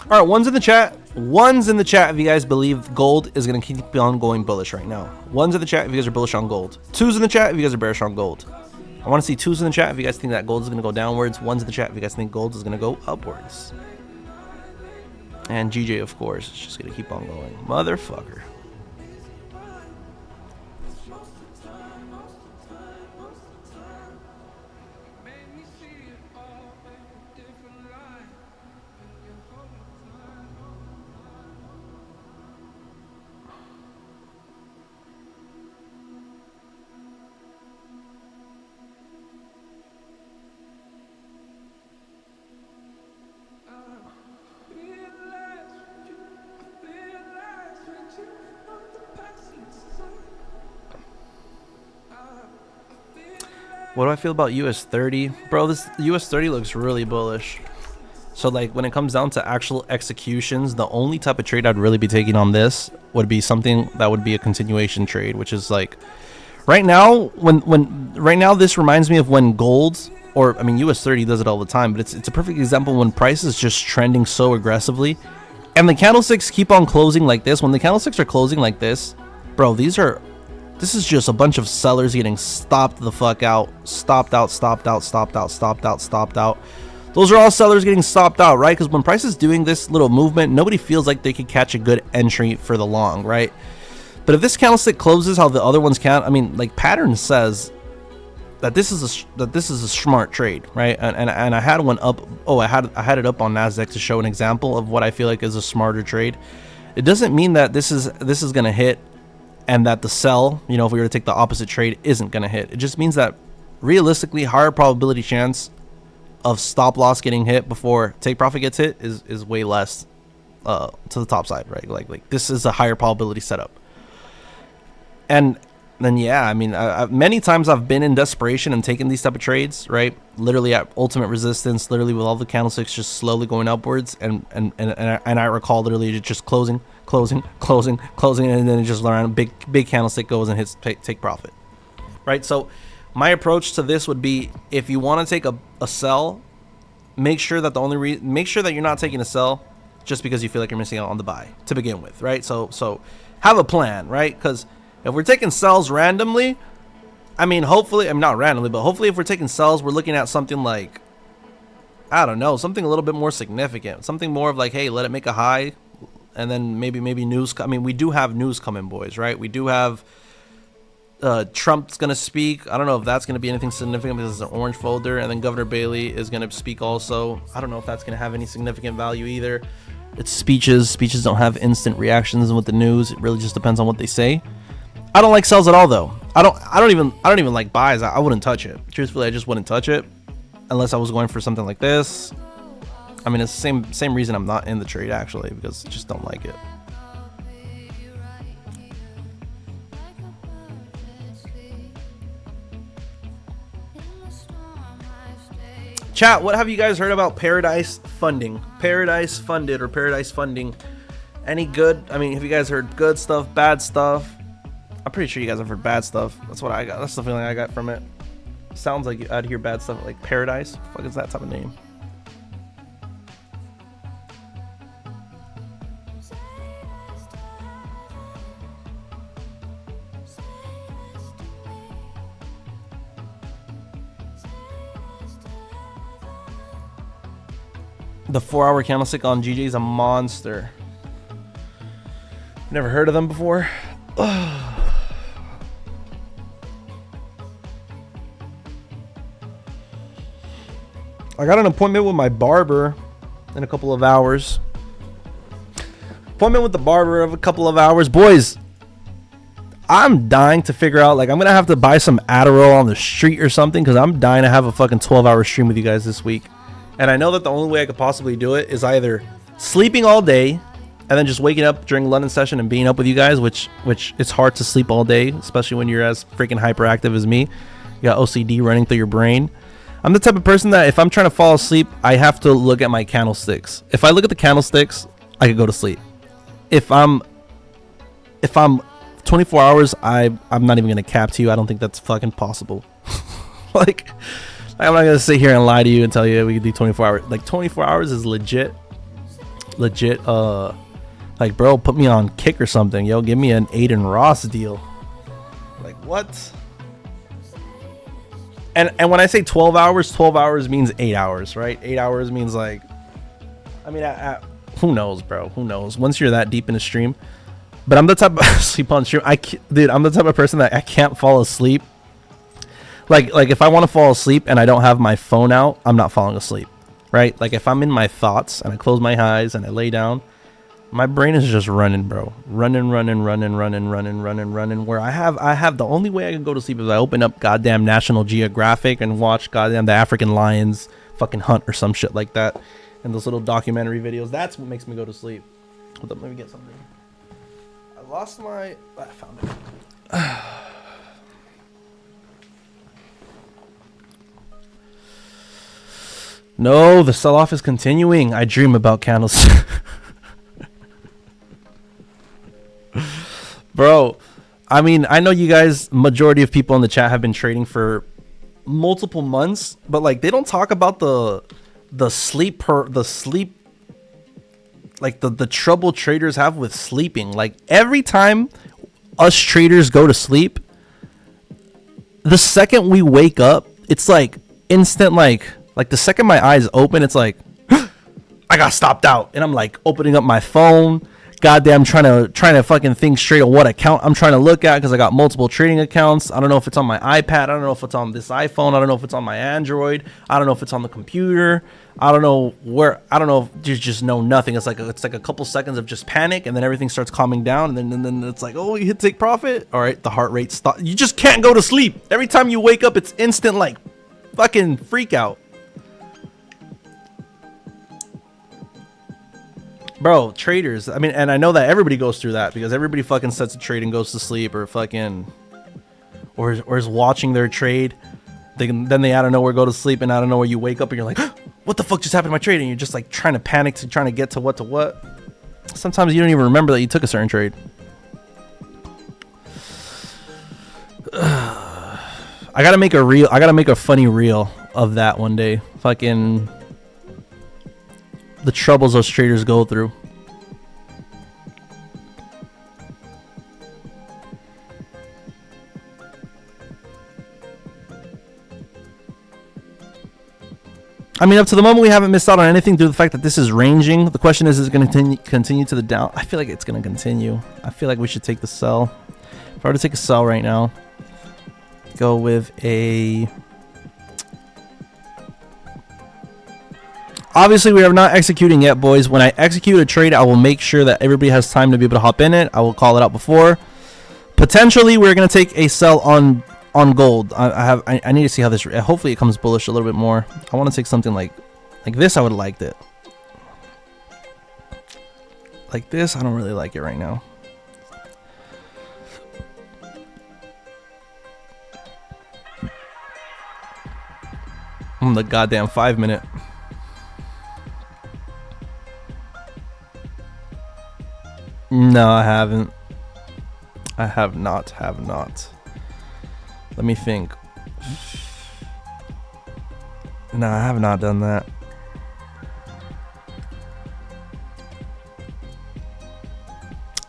All right, one's in the chat. One's in the chat if you guys believe gold is going to keep on going bullish right now. One's in the chat if you guys are bullish on gold. Two's in the chat if you guys are bearish on gold. I want to see twos in the chat if you guys think that gold is going to go downwards. One's in the chat if you guys think gold is going to go upwards. And GJ, of course, is just going to keep on going. Motherfucker. What do I feel about US30? Bro, this US30 looks really bullish. So like when it comes down to actual executions, the only type of trade I'd really be taking on this would be something that would be a continuation trade, which is like right now right now this reminds me of when gold, or I mean US30 does it all the time, but it's a perfect example when price is just trending so aggressively and the candlesticks keep on closing like this. When the candlesticks are closing like this, bro, this is just a bunch of sellers getting stopped the fuck out, stopped out. Those are all sellers getting stopped out, right? Because when price is doing this little movement, nobody feels like they could catch a good entry for the long, right? But if this candlestick closes how the other ones can't, I mean, like pattern says that this is a smart trade, right? And I had one up. Oh, I had it up on Nasdaq to show an example of what I feel like is a smarter trade. It doesn't mean that this is gonna hit, and that the sell, you know, if we were to take the opposite trade, isn't gonna hit. It just means that realistically, higher probability chance of stop loss getting hit before take profit gets hit is way less to the top side, right? Like this is a higher probability setup. And then yeah, I mean, many times I've been in desperation and taken these type of trades, right? Literally at ultimate resistance, literally with all the candlesticks just slowly going upwards, and I recall literally just closing, and then it just around big candlestick goes and hits take profit, right? So my approach to this would be, if you want to take a sell, make sure that make sure that you're not taking a sell just because you feel like you're missing out on the buy to begin with, right? So have a plan, right? Because if we're taking sells randomly, I mean, hopefully, I'm not randomly, but hopefully if we're taking sells, we're looking at something like, I don't know, something a little bit more significant, something more of like, hey, let it make a high, and then maybe news. I mean, we do have news coming, boys, right? We do have Trump's gonna speak. I don't know if that's gonna be anything significant because it's an orange folder, and then Governor Bailey is gonna speak also. I don't know if that's gonna have any significant value either. It's speeches don't have instant reactions with the news. It really just depends on what they say. I don't like sells at all though. I don't even like buys. I wouldn't touch it. Truthfully, I just wouldn't touch it unless I was going for something like this. I mean, it's the same reason I'm not in the trade actually, because I just don't like it. Chat, what have you guys heard about Paradise funding? Paradise funded or Paradise funding? Any good? I mean, have you guys heard good stuff, bad stuff? I'm pretty sure you guys have heard bad stuff. That's what I got. That's the feeling I got from it. Sounds like I'd hear bad stuff like Paradise. What is that type of name? The 4-hour candlestick on GJ is a monster. Never heard of them before. I got an appointment with my barber in a couple of hours. Appointment with the barber of a couple of hours. Boys, I'm dying to figure out, like, I'm going to have to buy some Adderall on the street or something, because I'm dying to have a fucking 12-hour stream with you guys this week. And I know that the only way I could possibly do it is either sleeping all day and then just waking up during London session and being up with you guys, which it's hard to sleep all day, especially when you're as freaking hyperactive as me. You got OCD running through your brain. I'm the type of person that if I'm trying to fall asleep, I have to look at my candlesticks. If I look at the candlesticks, I could go to sleep. If I'm 24 hours, I'm not even gonna cap to you. I don't think that's fucking possible. Like, I'm not gonna sit here and lie to you and tell you we can do 24 hours. Like 24 hours is legit. Like, bro, put me on Kick or something. Yo, give me an Aiden Ross deal. Like, what? And when I say 12 hours means 8 hours, right? 8 hours means like, I mean, who knows, bro? Who knows? Once you're that deep in a stream. But I'm the type of sleep on stream. Dude, I'm the type of person that I can't fall asleep. Like if I want to fall asleep and I don't have my phone out, I'm not falling asleep, right? Like if I'm in my thoughts and I close my eyes and I lay down, my brain is just running, bro. Running. Where I have the only way I can go to sleep is I open up goddamn National Geographic and watch goddamn the African lions fucking hunt or some shit like that. And those little documentary videos. That's what makes me go to sleep. Hold up, let me get something. I found it. No, the sell-off is continuing. I dream about candles. Bro, I mean, I know you guys, majority of people in the chat have been trading for multiple months, but like they don't talk about the trouble traders have with sleeping. Like every time us traders go to sleep, the second we wake up, it's like instant, like the second my eyes open, it's like I got stopped out, and I'm like opening up my phone, goddamn trying to fucking think straight on what account I'm trying to look at, because I got multiple trading accounts. I don't know if it's on my iPad, I don't know if it's on this iPhone, I don't know if it's on my Android, I don't know if it's on the computer, I don't know where, I don't know if there's just no nothing. It's like a couple seconds of just panic, and then everything starts calming down, and then it's like, oh, you hit take profit, all right, the heart rate stop. You just can't go to sleep. Every time you wake up, it's instant like fucking freak out. Bro, traders, I mean, and I know that everybody goes through that, because everybody fucking sets a trade and goes to sleep, or fucking or is watching their trade. Then they out of nowhere go to sleep, and out of nowhere you wake up and you're like, what the fuck just happened to my trade? And you're just like trying to panic, trying to get to what. Sometimes you don't even remember that you took a certain trade. I gotta make a funny reel of that one day. Fucking the troubles those traders go through. I mean, up to the moment, we haven't missed out on anything due to the fact that this is ranging. The question is it going to continue to the down? I feel like it's going to continue. I feel like we should take the sell. If I were to take a sell right now, go with a... Obviously, we are not executing yet, boys. When I execute a trade, I will make sure that everybody has time to be able to hop in it. I will call it out before. Potentially, we're going to take a sell on gold. I need to see how this, hopefully it comes bullish a little bit more. I want to take something like this. I would have liked it. Like this, I don't really like it right now. The goddamn 5 minute. No, I haven't. I have not. Let me think. No, I have not done that.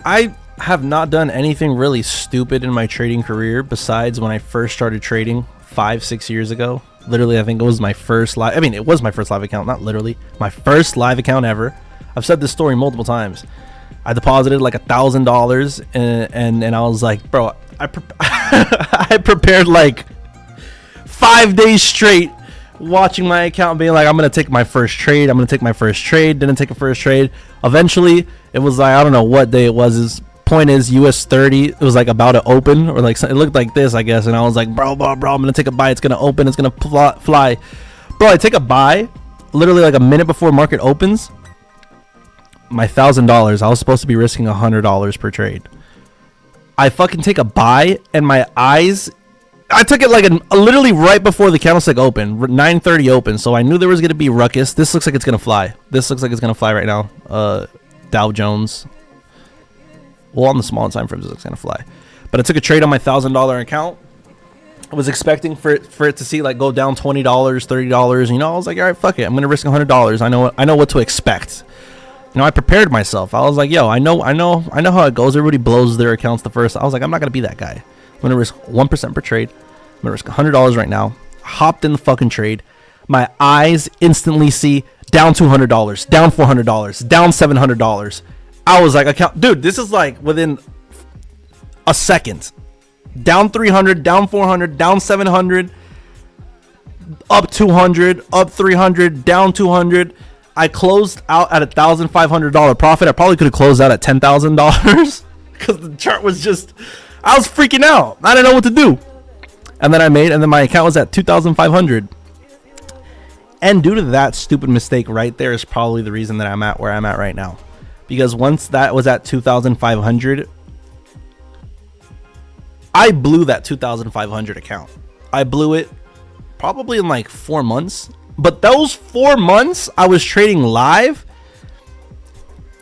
I have not done anything really stupid in my trading career besides when I first started trading 5-6 years ago. Literally, I think it was my first live. I mean, it was my first live account, not literally. My first live account ever. I've said this story multiple times. I deposited like $1,000 and I was like, bro, I prepared like 5 days straight watching my account being like, I'm going to take my first trade. Didn't take a first trade. Eventually, it was like, I don't know what day it was. His point is US30. It was like about to open, or like it looked like this, I guess. And I was like, bro, I'm going to take a buy. It's going to open. It's going to fly. Bro, I take a buy literally like a minute before market opens. My $1,000, I was supposed to be risking $100 per trade. I fucking take a buy, and my eyes, I took it like literally right before the candlestick opened, 9:30 open, so I knew there was going to be ruckus. This looks like it's going to fly. Right now. Dow Jones. Well, on the small time frames, it looks going to fly. But I took a trade on my $1,000 account. I was expecting for it to see like go down $20, $30. You know, I was like, all right, fuck it. I'm going to risk $100. I know what to expect. You know, I prepared myself. I was like, yo, I know how it goes. Everybody blows their accounts the first. I was like, I'm not going to be that guy. I'm going to risk 1% per trade. I'm going to risk $100 right now. Hopped in the fucking trade. My eyes instantly see down $200, down $400, down $700. I was like, dude, this is like within a second. Down 300, down 400, down 700, up 200, up 300, down 200. I closed out at $1,500 profit. I probably could have closed out at $10,000 because the chart was just, I was freaking out. I didn't know what to do. And then my account was at 2,500. And due to that stupid mistake right there is probably the reason that I'm at where I'm at right now. Because once that was at 2,500, I blew that 2,500 account. I blew it probably in like 4 months. But those 4 months I was trading live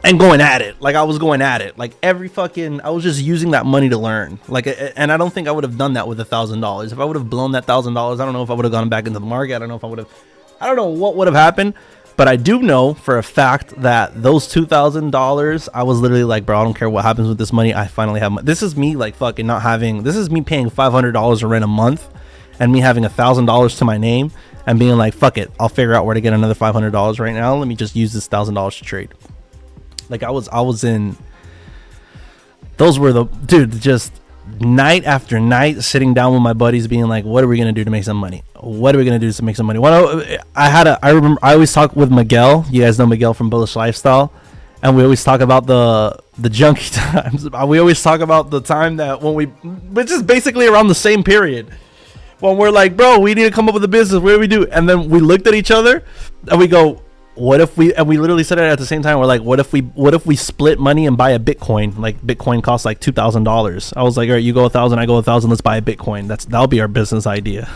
and going at it. Like I was going at it. Like every fucking, I was just using that money to learn. Like, and I don't think I would have done that with $1,000. If I would have blown that $1,000, I don't know if I would have gone back into the market. I don't know if I would have, I don't know what would have happened. But I do know for a fact that those $2,000, I was literally like, bro, I don't care what happens with this money. I finally have money. This is me like fucking not having, this is me paying $500 to rent a month and me having $1,000 to my name and being like, fuck it, I'll figure out where to get another $500 right now. Let me just use this $1,000 to trade. Like I was in, those were the, dude, just night after night sitting down with my buddies being like, what are we going to do to make some money? What are we going to do to make some money? I remember I always talk with Miguel. You guys know Miguel from Bullish Lifestyle. And we always talk about the junkie times. We always talk about the time that when we, which is basically around the same period, when we're like, bro, we need to come up with a business. What do we do? And then we looked at each other and we go, what if we, and we literally said it at the same time. We're like, what if we split money and buy a Bitcoin? Like Bitcoin costs like $2,000. I was like, all right, you go 1,000, I go 1,000. Let's buy a Bitcoin. That'll be our business idea.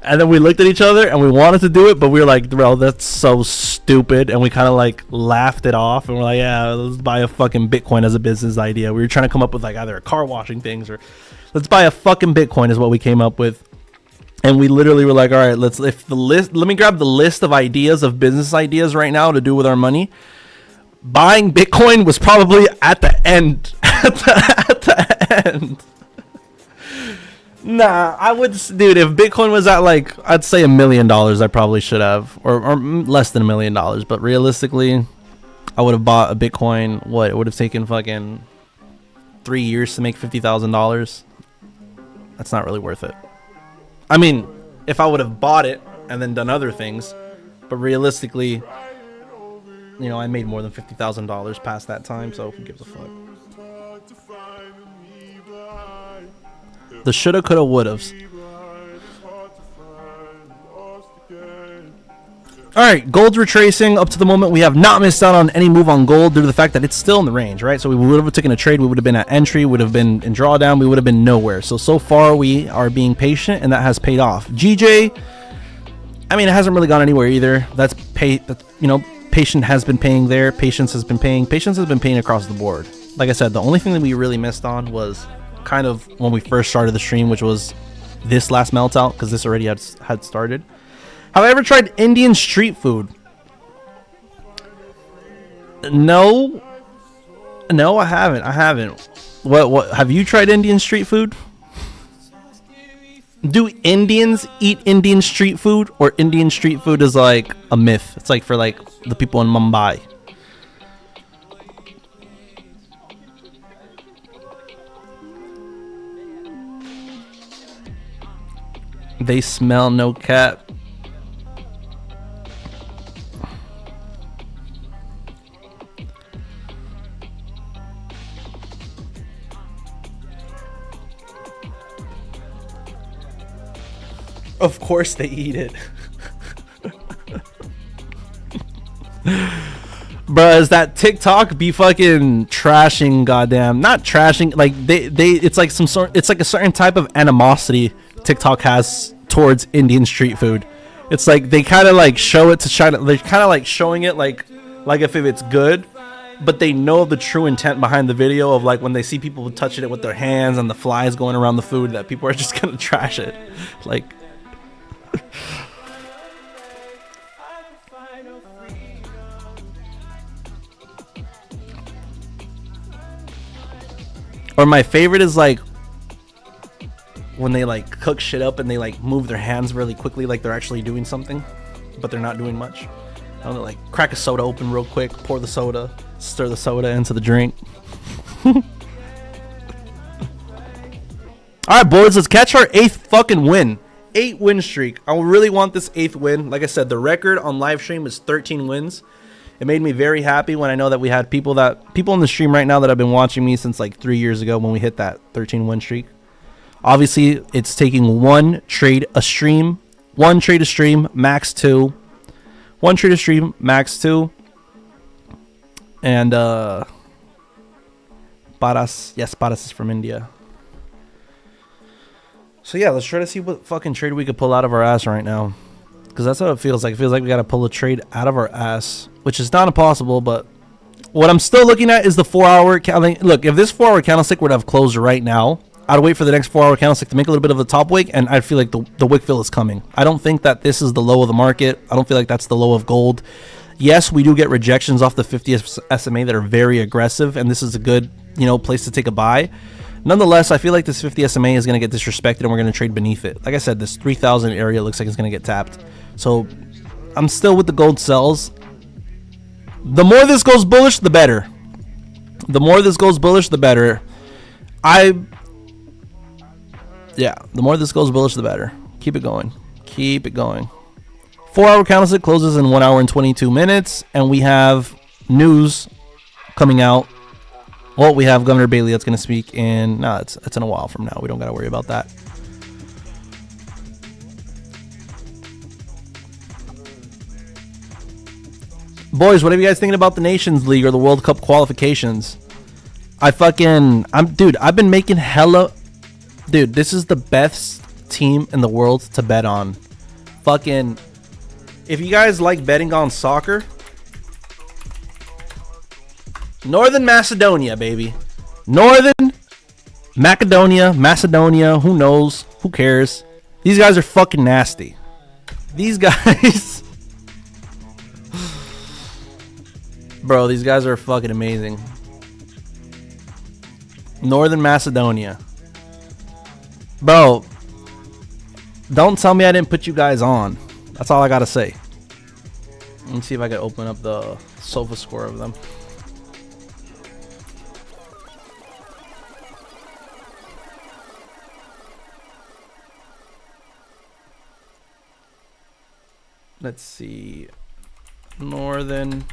And then we looked at each other and we wanted to do it, but we were like, bro, that's so stupid. And we kind of like laughed it off and we're like, yeah, let's buy a fucking Bitcoin as a business idea. We were trying to come up with like either a car washing things or let's buy a fucking Bitcoin is what we came up with. And we literally were like, all right, let me grab the list of ideas, of business ideas right now to do with our money. Buying Bitcoin was probably at the end. At the end. Nah, I would, dude, if Bitcoin was at like, I'd say $1 million, I probably should have, or less than $1 million. But realistically, I would have bought a Bitcoin. What, it would have taken fucking 3 years to make $50,000. That's not really worth it. I mean, if I would have bought it and then done other things, but realistically, you know, I made more than $50,000 past that time, so who gives a fuck? The shoulda, coulda, wouldas. Alright, gold's retracing. Up to the moment, we have not missed out on any move on gold due to the fact that it's still in the range, right? So we would have taken a trade, we would have been at entry, would have been in drawdown, we would have been nowhere. So far, we are being patient, and that has paid off. GJ, I mean, it hasn't really gone anywhere either. That's, you know, patient has been paying there. Patience has been paying. Patience has been paying across the board. Like I said, the only thing that we really missed on was kind of when we first started the stream, which was this last meltout, because this already had started. Have I ever tried Indian street food? No, I haven't. What have you tried Indian street food? Do Indians eat Indian street food, or Indian street food is like a myth? It's like for like the people in Mumbai. They smell, no cap. Of course they eat it. Bruh, is that TikTok be fucking trashing, goddamn, not trashing, like they it's like it's like a certain type of animosity TikTok has towards Indian street food. It's like they kind of like show it to China, they're kind of like showing it like if it's good, but they know the true intent behind the video of like when they see people touching it with their hands and the flies going around the food, that people are just gonna trash it. Like or my favorite is like when they like cook shit up and they like move their hands really quickly like they're actually doing something, but they're not doing much. I don't know, like crack a soda open real quick, pour the soda, stir the soda into the drink. Alright boys, let's catch our 8th fucking win. 8 win streak. I really want this 8th win. Like I said, the record on live stream is 13 wins. It made me very happy when I know that we had people in the stream right now that have been watching me since like 3 years ago when we hit that 13 win streak. Obviously, it's taking one trade a stream, max 2. One trade a stream, max 2. And Paras, yes, Paras is from India. So yeah, let's try to see what fucking trade we could pull out of our ass right now. because that's how it feels like. It feels like we got to pull a trade out of our ass, which is not impossible, but what I'm still looking at is the 4-hour candle. Look, if this 4-hour candlestick were to have closed right now, I'd wait for the next 4-hour candlestick to make a little bit of a top wick, and I feel like the wick fill is coming. I don't think that this is the low of the market. I don't feel like that's the low of gold. Yes, we do get rejections off the 50 SMA that are very aggressive, and this is a good, you know, place to take a buy. Nonetheless, I feel like this 50 SMA is going to get disrespected, and we're going to trade beneath it. Like I said, this 3,000 area looks like it's going to get tapped. So I'm still with the gold sells. The more this goes bullish, the better. The more this goes bullish, the better. Yeah, the more this goes bullish, the better. Keep it going. Keep it going. 4-hour candlestick closes in 1 hour and 22 minutes, and we have news coming out. Well, we have Governor Bailey that's going to speak in... No, it's in a while from now. We don't got to worry about that. Boys, what are you guys thinking about the Nations League or the World Cup qualifications? Dude, I've been making hella... Dude, this is the best team in the world to bet on. Fucking... If you guys like betting on soccer... Northern Macedonia, baby. Northern Macedonia, who knows? Who cares? These guys are fucking nasty. These guys... Bro, these guys are fucking amazing. Northern Macedonia. Bro, don't tell me I didn't put you guys on. That's all I gotta say. Let me see if I can open up the sofa score of them. Let's see. Northern.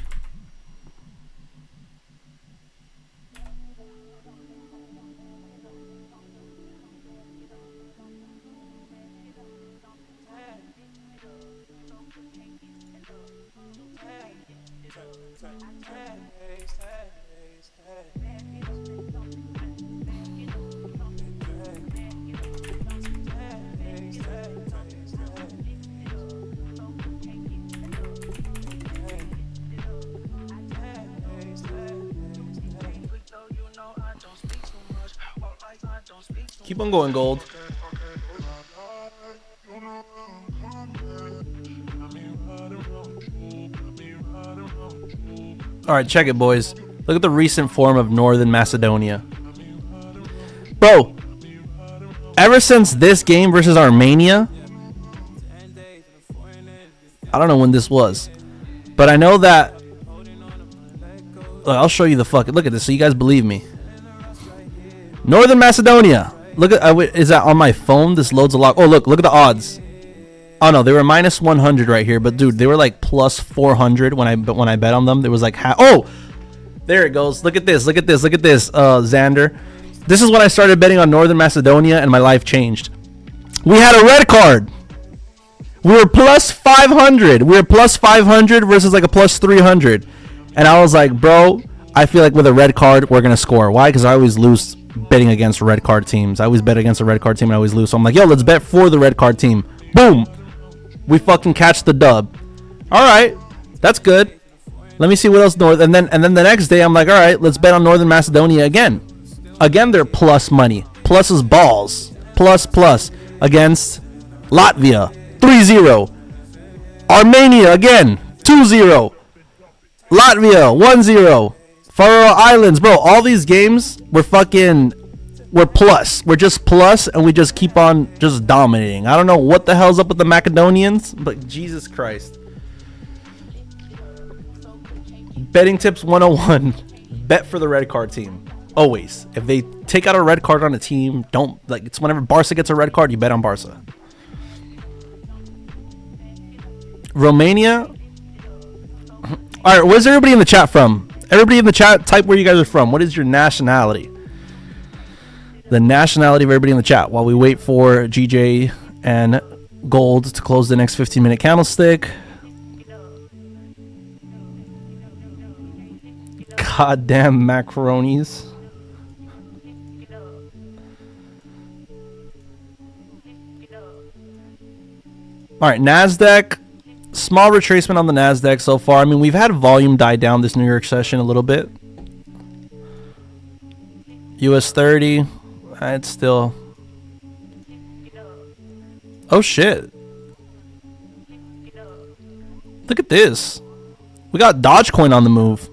Keep on going, gold. All right, check it, boys. Look at the recent form of Northern Macedonia. Bro, ever since this game versus Armenia, I don't know when this was, but I know that. Look, I'll show you the fucking. Look at this, so you guys believe me. Northern Macedonia. Look at. Is that on my phone? This loads a lot. Oh, look at the odds. Oh no, they were minus 100 right here, but dude, they were like plus 400 when I bet on them. There was like oh, there it goes. Look at this. Xander. This is when I started betting on Northern Macedonia, and my life changed. We had a red card. We were plus 500. We were plus 500 versus like a plus 300, and I was like, bro, I feel like with a red card we're gonna score. Why? Because I always lose betting against red card teams. I always bet against a red card team and I always lose. So I'm like, yo, let's bet for the red card team. Boom. We fucking catch the dub. All right, that's good. Let me see what else and then the next day I'm like, all right, let's bet on Northern Macedonia again. Again, they're plus money. Plus is balls. Plus against Latvia. 3-0. Armenia again. 2-0. Latvia 1-0. Faroe Islands, bro. All these games we're plus. We're just plus, and we just keep on just dominating. I don't know what the hell's up with the Macedonians, but Jesus Christ. Betting tips 101. Bet for the red card team. Always. If they take out a red card on a team, don't, like, it's whenever Barca gets a red card, you bet on Barca. Romania. All right, where's everybody in the chat from? Everybody in the chat, type where you guys are from. What is your nationality? The nationality of everybody in the chat while we wait for GJ and Gold to close the next 15-minute candlestick. Goddamn macaronis. All right, NASDAQ Small retracement on the NASDAQ so far. I mean, we've had volume die down this New York session a little bit. US30, it's still... Oh, shit. Look at this. We got Dogecoin on the move.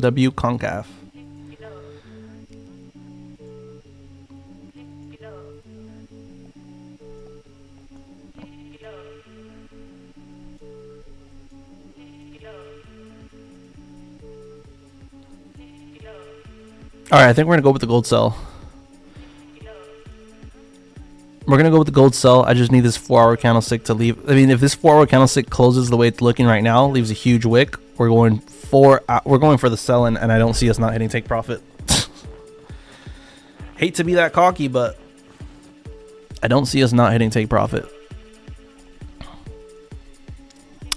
W Concaf. All right, I think we're gonna go with the gold sell. We're gonna go with the gold sell. I just need this 4-hour candlestick to leave. I mean, if this 4-hour candlestick closes the way it's looking right now, leaves a huge wick, we're going for the sell in, and I don't see us not hitting take profit. Hate to be that cocky, but I don't see us not hitting take profit.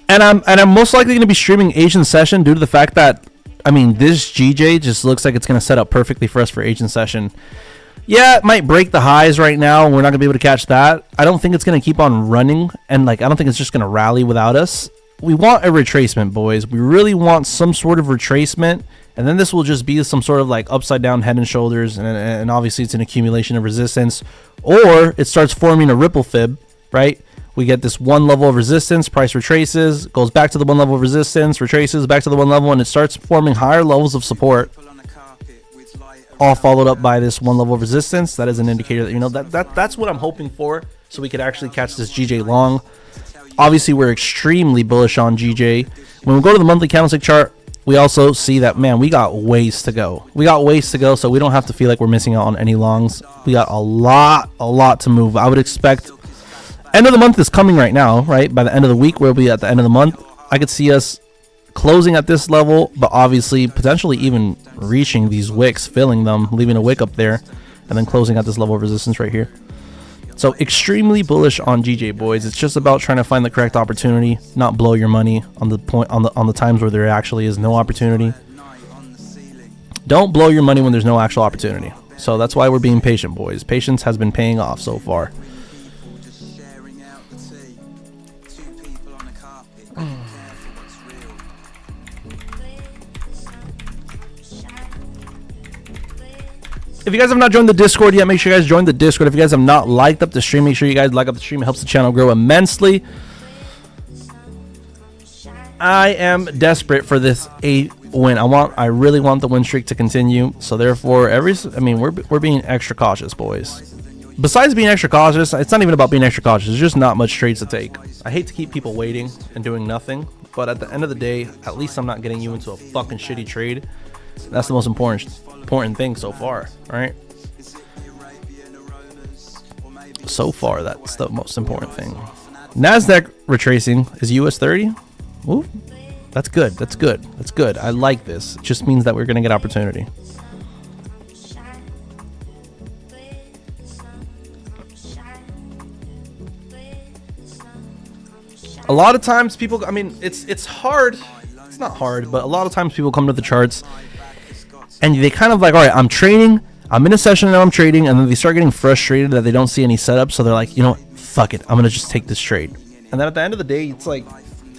And I'm most likely going to be streaming Asian session due to the fact that, I mean, this GJ just looks like it's going to set up perfectly for us for Asian session. Yeah, it might break the highs right now. We're not going to be able to catch that. I don't think it's going to keep on running, and like I don't think it's just going to rally without us. We want a retracement, boys. We really want some sort of retracement, and then this will just be some sort of like upside down head and shoulders, and obviously it's an accumulation of resistance, or it starts forming a ripple fib, right? We get this one level of resistance, price retraces, goes back to the one level of resistance, retraces back to the one level, and it starts forming higher levels of support, all followed up by this one level of resistance. That is an indicator that, you know, that's what I'm hoping for, so we could actually catch this GJ long. Obviously, we're extremely bullish on GJ. When we go to the monthly candlestick chart, we also see that, man, we got ways to go. We got ways to go, so we don't have to feel like we're missing out on any longs. We got a lot to move. I would expect end of the month is coming right now, right? By the end of the week, we'll be at the end of the month. I could see us closing at this level, but obviously potentially even reaching these wicks, filling them, leaving a wick up there, and then closing at this level of resistance right here. So extremely bullish on GJ, boys. It's just about trying to find the correct opportunity, not blow your money on the point on the times where there actually is no opportunity. Don't blow your money when there's no actual opportunity. So that's why we're being patient, boys. Patience has been paying off so far. If you guys have not joined the Discord yet, make sure you guys join the Discord. If you guys have not liked up the stream, make sure you guys like up the stream. It helps the channel grow immensely. I am desperate for this 8th win. I really want the win streak to continue. So therefore, we're being extra cautious, boys. Besides being extra cautious, it's not even about being extra cautious. There's just not much trades to take. I hate to keep people waiting and doing nothing, but at the end of the day, at least I'm not getting you into a fucking shitty trade. That's the most important thing so far, right? So far, that's the most important thing. NASDAQ retracing is US30. Ooh, that's good. That's good. That's good. I like this. It just means that we're going to get opportunity. A lot of times people, I mean, it's hard. It's not hard, but a lot of times people come to the charts and they kind of like, all right, I'm trading, I'm in a session and I'm trading, and then they start getting frustrated that they don't see any setup, so they're like, you know what, fuck it, I'm gonna just take this trade. And then at the end of the day, it's like,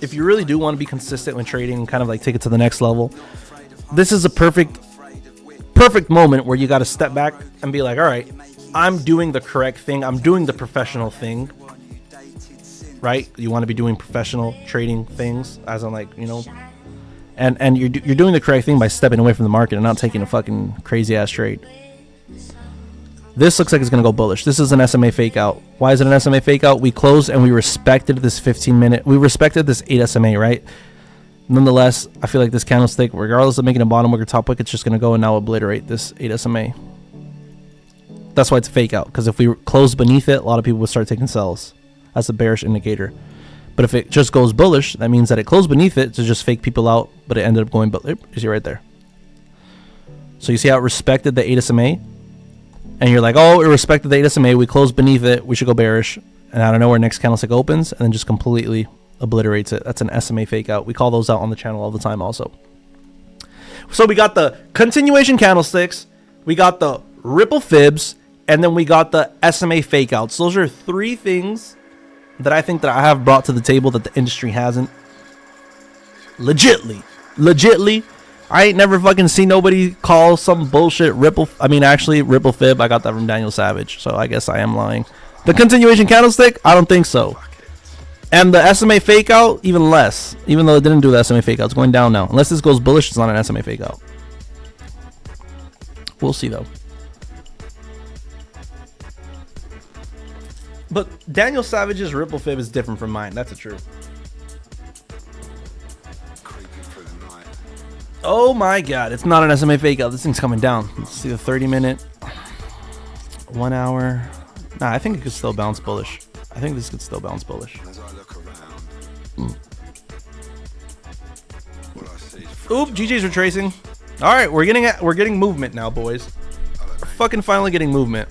if you really do want to be consistent when trading and kind of like take it to the next level, this is a perfect moment where you got to step back and be like, all right, I'm doing the correct thing, I'm doing the professional thing, right? You want to be doing professional trading things, as in like, you know, and you're doing the correct thing by stepping away from the market and not taking a fucking crazy ass trade. This looks like it's gonna go bullish. This is an SMA fake out. Why is it an SMA fake out? We closed and we respected this 15-minute. We respected this 8 SMA, right? Nonetheless, I feel like this candlestick, regardless of making a bottom wick or top wick, it's just gonna go and now obliterate this 8 SMA. That's why it's a fake out, because if we close beneath it, a lot of people would start taking sells. That's a bearish indicator. But if it just goes bullish, that means that it closed beneath it to just fake people out, but it ended up going bullish. You see right there. So you see how it respected the 8 SMA? And you're like, oh, it respected the 8 SMA. We closed beneath it. We should go bearish. And I don't know where next candlestick opens, and then just completely obliterates it. That's an SMA fake out. We call those out on the channel all the time also. So we got the continuation candlesticks. We got the ripple fibs. and then we got the SMA fake outs. Those are three things that I think that I have brought to the table that the industry hasn't. Legitly, I ain't never fucking seen nobody call some bullshit Ripple. I mean, actually, Ripple fib. I got that from Daniel Savage, so I guess I am lying. The continuation candlestick, I don't think so. And the SMA fake out, even less. Even though it didn't do the SMA fake out, it's going down now. Unless this goes bullish, it's not an SMA fake out. We'll see though. But Daniel Savage's Ripple fib is different from mine. That's the truth. Oh my god, it's not an SMA fake out. This thing's coming down. Let's see the 30-minute. 1 hour. Nah, I think it could still bounce bullish. I think this could still bounce bullish. Oop, GJ's retracing. All right, we're getting movement now, boys. We're fucking finally getting movement.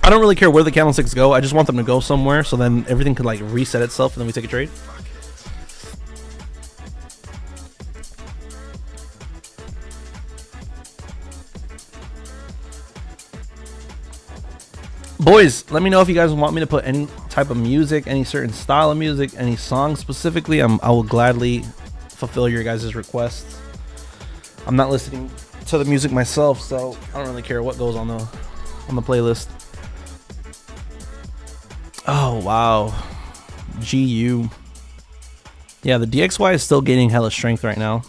I don't really care where the candlesticks go. I just want them to go somewhere, so then everything could like reset itself, and then we take a trade. Boys, let me know if you guys want me to put any type of music, any certain style of music, any song specifically. I will gladly fulfill your guys' requests. I'm not listening to the music myself, so I don't really care what goes on the playlist. Oh wow, GU. Yeah, the DXY is still gaining hella strength right now.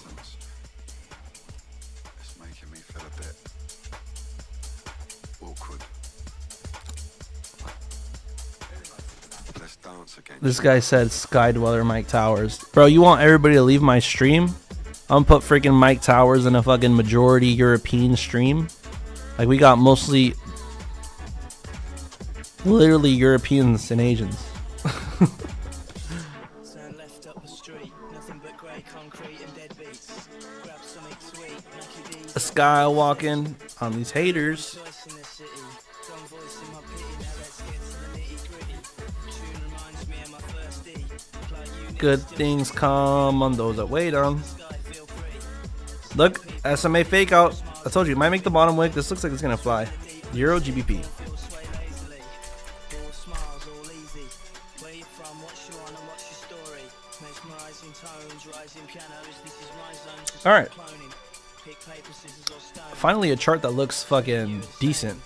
This guy said Sky Dweller Mike Towers. Bro, you want everybody to leave my stream? I'm gonna put freaking Mike Towers in a fucking majority European stream. Like, we got mostly literally Europeans and Asians. A Sky walking on these haters. Good things come on those that wait on. Look, SMA fake out. I told you, it might make the bottom wick. This looks like it's gonna fly. Euro GBP. All right. Finally, a chart that looks fucking decent.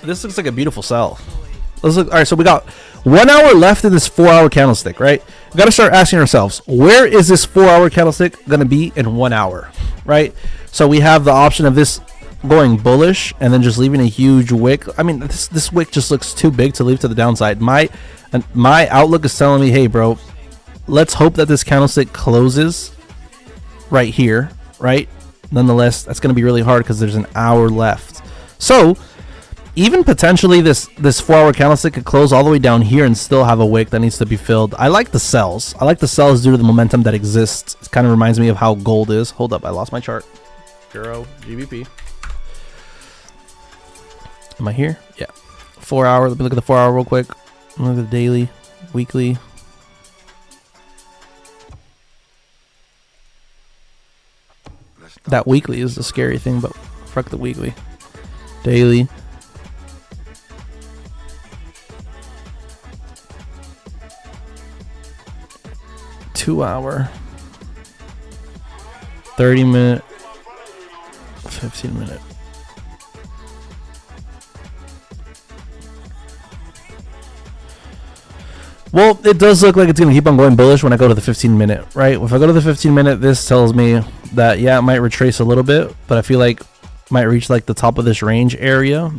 This looks like a beautiful sell. Let's look. All right, so we got 1 hour left in this 4 hour candlestick, right? We got to start asking ourselves, where is this 4 hour candlestick going to be in 1 hour, right? So we have the option of this going bullish and then just leaving a huge wick. I mean, this wick just looks too big to leave to the downside. My outlook is telling me, hey, bro, let's hope that this candlestick closes right here, right? Nonetheless, that's going to be really hard because there's an hour left. So even potentially this 4 hour candlestick could close all the way down here and still have a wick that needs to be filled. I like the sells. I like the sells due to the momentum that exists. It kind of reminds me of how gold is. Hold up, I lost my chart. Euro, GBP. Am I here? Yeah. 4 hour. Let me look at the 4 hour real quick. Look at the daily, weekly. That weekly is the scary thing, but fuck the weekly. Daily. Two hour, 30-minute, 15-minute. Well, it does look like it's going to keep on going bullish when I go to the 15-minute, right? If I go to the 15-minute, this tells me that, yeah, it might retrace a little bit, but I feel like it might reach like the top of this range area.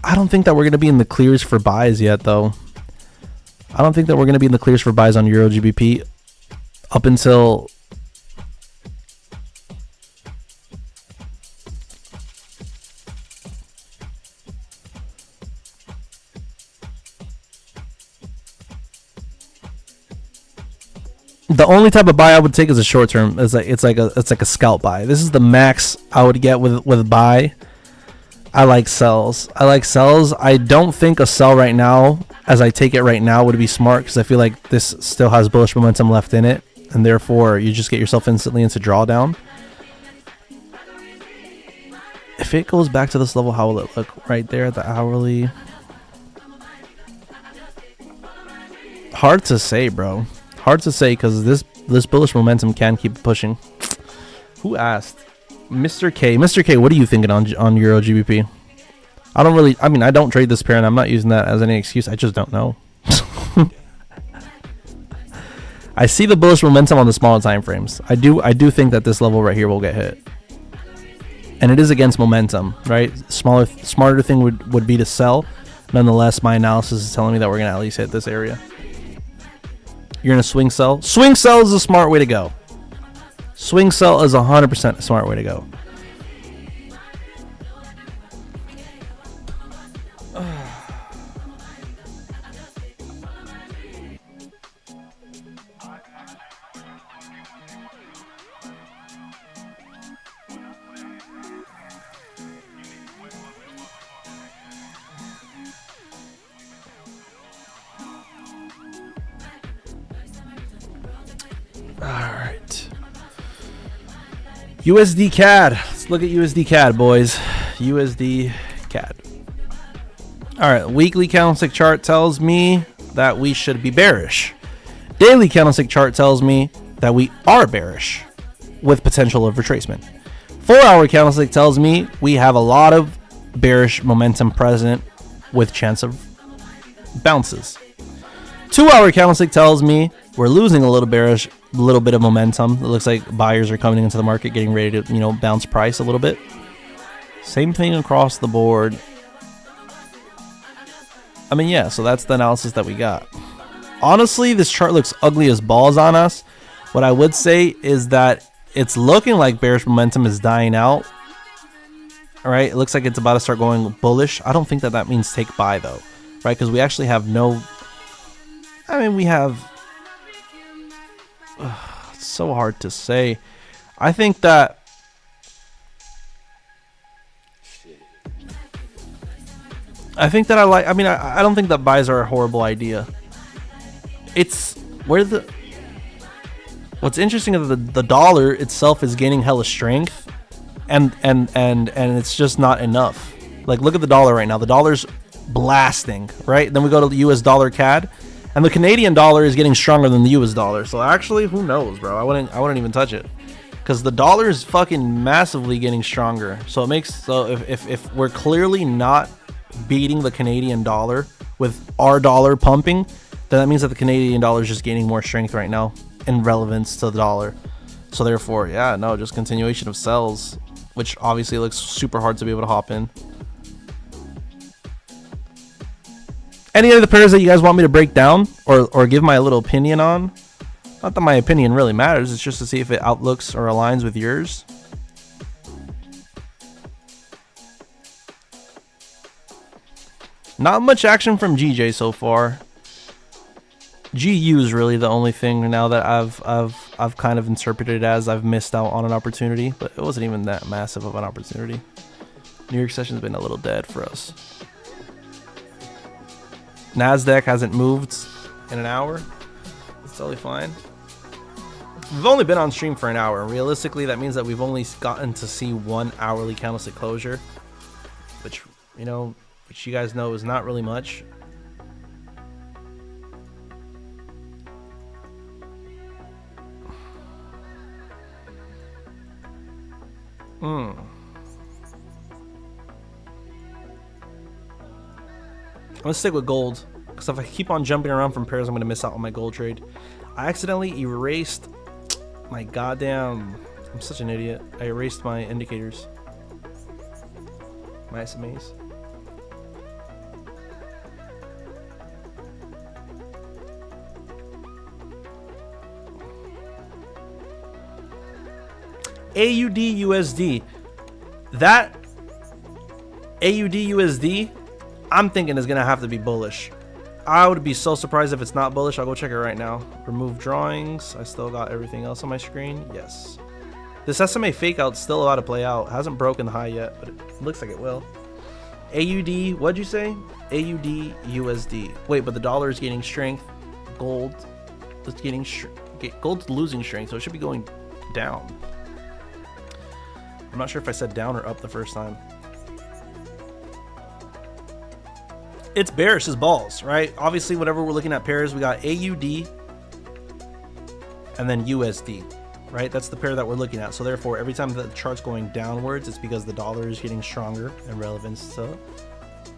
I don't think that we're going to be in the clears for buys yet, though. I don't think that we're going to be in the clears for buys on Euro GBP up until the only type of buy I would take is a short term. It's like a scalp buy. This is the max I would get with buy. I like sells. I don't think a sell right now, as I take it right now, would be smart because I feel like this still has bullish momentum left in it, and therefore you just get yourself instantly into drawdown. If it goes back to this level, how will it look right there at the hourly? Hard to say, bro. Hard to say because this bullish momentum can keep pushing. Who asked? Mr. K. Mr. K, what are you thinking on Euro GBP? I don't really, I mean, I don't trade this pair and I'm not using that as any excuse. I just don't know. I see the bullish momentum on the smaller time frames. I do think that this level right here will get hit. And it is against momentum, right? Smarter thing would be to sell. Nonetheless, my analysis is telling me that we're going to at least hit this area. You're going to swing sell. Swing sell is a smart way to go. Swing sell is 100% a smart way to go. Alright. USD CAD. Let's look at USD CAD, boys. USD CAD. Alright, weekly candlestick chart tells me that we should be bearish. Daily candlestick chart tells me that we are bearish with potential of retracement. 4-hour candlestick tells me we have a lot of bearish momentum present with chance of bounces. 2-hour candlestick tells me we're losing a little bearish, a little bit of momentum. It looks like buyers are coming into the market, getting ready to, you know, bounce price a little bit. Same thing across the board. I mean, yeah, so that's the analysis that we got. Honestly, this chart looks ugly as balls on us. What I would say is that it's looking like bearish momentum is dying out. All right, it looks like it's about to start going bullish. I don't think that that means take buy though, right? Because we actually have no, I mean, we have, it's so hard to say. I think that I don't think that buys are a horrible idea. It's where what's interesting is the dollar itself is gaining hella strength, and it's just not enough. Like, look at the dollar right now. The dollar's blasting, right? Then we go to the US dollar CAD, and the Canadian dollar is getting stronger than the US dollar. So actually, who knows, bro? I wouldn't even touch it, because the dollar is fucking massively getting stronger. So it makes, so if we're clearly not beating the Canadian dollar with our dollar pumping, then that means that the Canadian dollar is just gaining more strength right now in relevance to the dollar. So therefore, yeah, no, just continuation of sells, which obviously looks super hard to be able to hop in. Any other pairs that you guys want me to break down or give my little opinion on? Not that my opinion really matters, it's just to see if it outlooks or aligns with yours. Not much action from GJ so far. GU is really the only thing now that I've kind of interpreted as I've missed out on an opportunity, but it wasn't even that massive of an opportunity. New York session's been a little dead for us. NASDAQ hasn't moved in an hour. It's totally fine. We've only been on stream for an hour. Realistically, that means that we've only gotten to see one hourly candlestick closure, which, you know, which you guys know is not really much. I'm gonna stick with gold, because if I keep on jumping around from pairs, I'm gonna miss out on my gold trade. I accidentally erased my goddamn, I'm such an idiot. I erased my indicators, my SMAs. AUD USD. That AUD USD, I'm thinking is gonna have to be bullish. I would be so surprised if it's not bullish. I'll go check it right now. Remove drawings. I still got everything else on my screen. Yes. This SMA fake out's still about to play out. Hasn't broken the high yet, but it looks like it will. AUD, what'd you say? AUD USD. Wait, but the dollar is gaining strength. Gold is getting gold's losing strength, so it should be going down. I'm not sure if I said down or up the first time. it's bearish as balls, right? Obviously, whenever we're looking at pairs, we got AUD and then USD, right? That's the pair that we're looking at. So therefore, every time the chart's going downwards, it's because the dollar is getting stronger in relevance to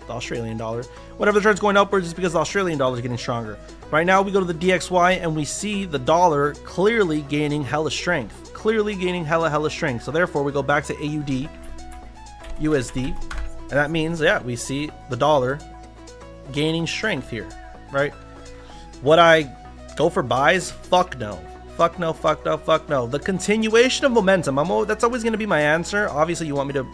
the Australian dollar. Whenever the chart's going upwards, it's because the Australian dollar is getting stronger. Right now, we go to the DXY and we see the dollar clearly gaining hella strength, hella strength. So therefore, we go back to AUD, USD, and that means, yeah, we see the dollar gaining strength here, right? Would I go for buys? Fuck no. Fuck no, fuck no, fuck no. The continuation of momentum, that's always going to be my answer. Obviously, you want me to,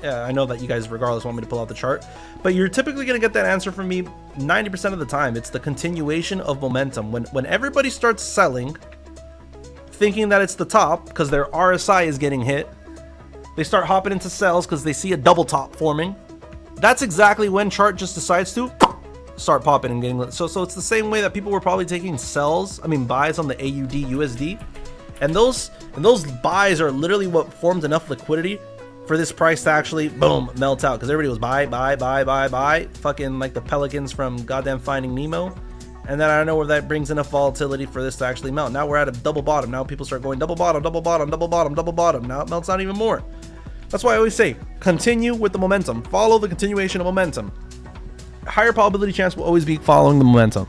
I know that you guys regardless want me to pull out the chart, but you're typically going to get that answer from me 90% of the time. It's the continuation of momentum. When everybody starts selling, thinking that it's the top because their RSI is getting hit, they start hopping into sells because they see a double top forming. That's exactly when chart just decides to start popping and getting, so it's the same way that people were probably taking buys on the AUD USD, and those buys are literally what formed enough liquidity for this price to actually boom melt out, because everybody was buy, fucking like the pelicans from goddamn Finding Nemo. And then I don't know where that brings enough volatility for this to actually melt. Now we're at a double bottom. Now people start going double bottom, double bottom, double bottom, double bottom. Now it melts out even more. That's why I always say continue with the momentum, follow the continuation of momentum. Higher probability chance will always be following the momentum.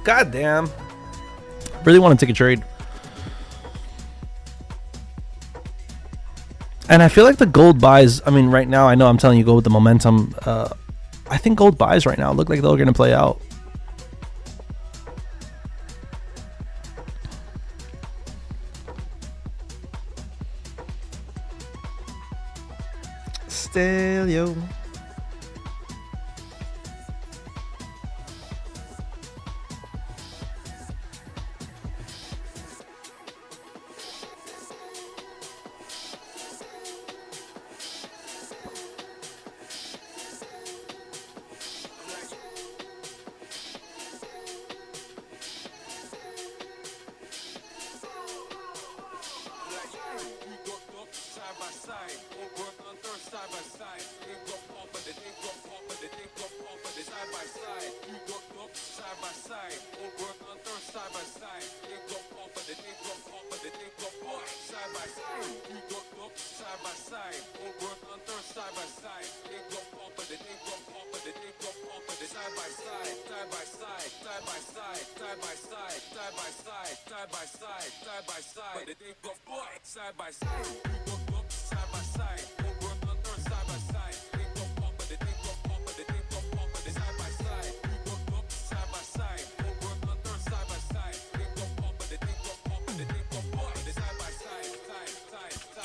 God damn. Really want to take a trade. And I feel like the gold buys, right now, I know I'm telling you go with the momentum. I think gold buys right now look like they're going to play out. Still, yo.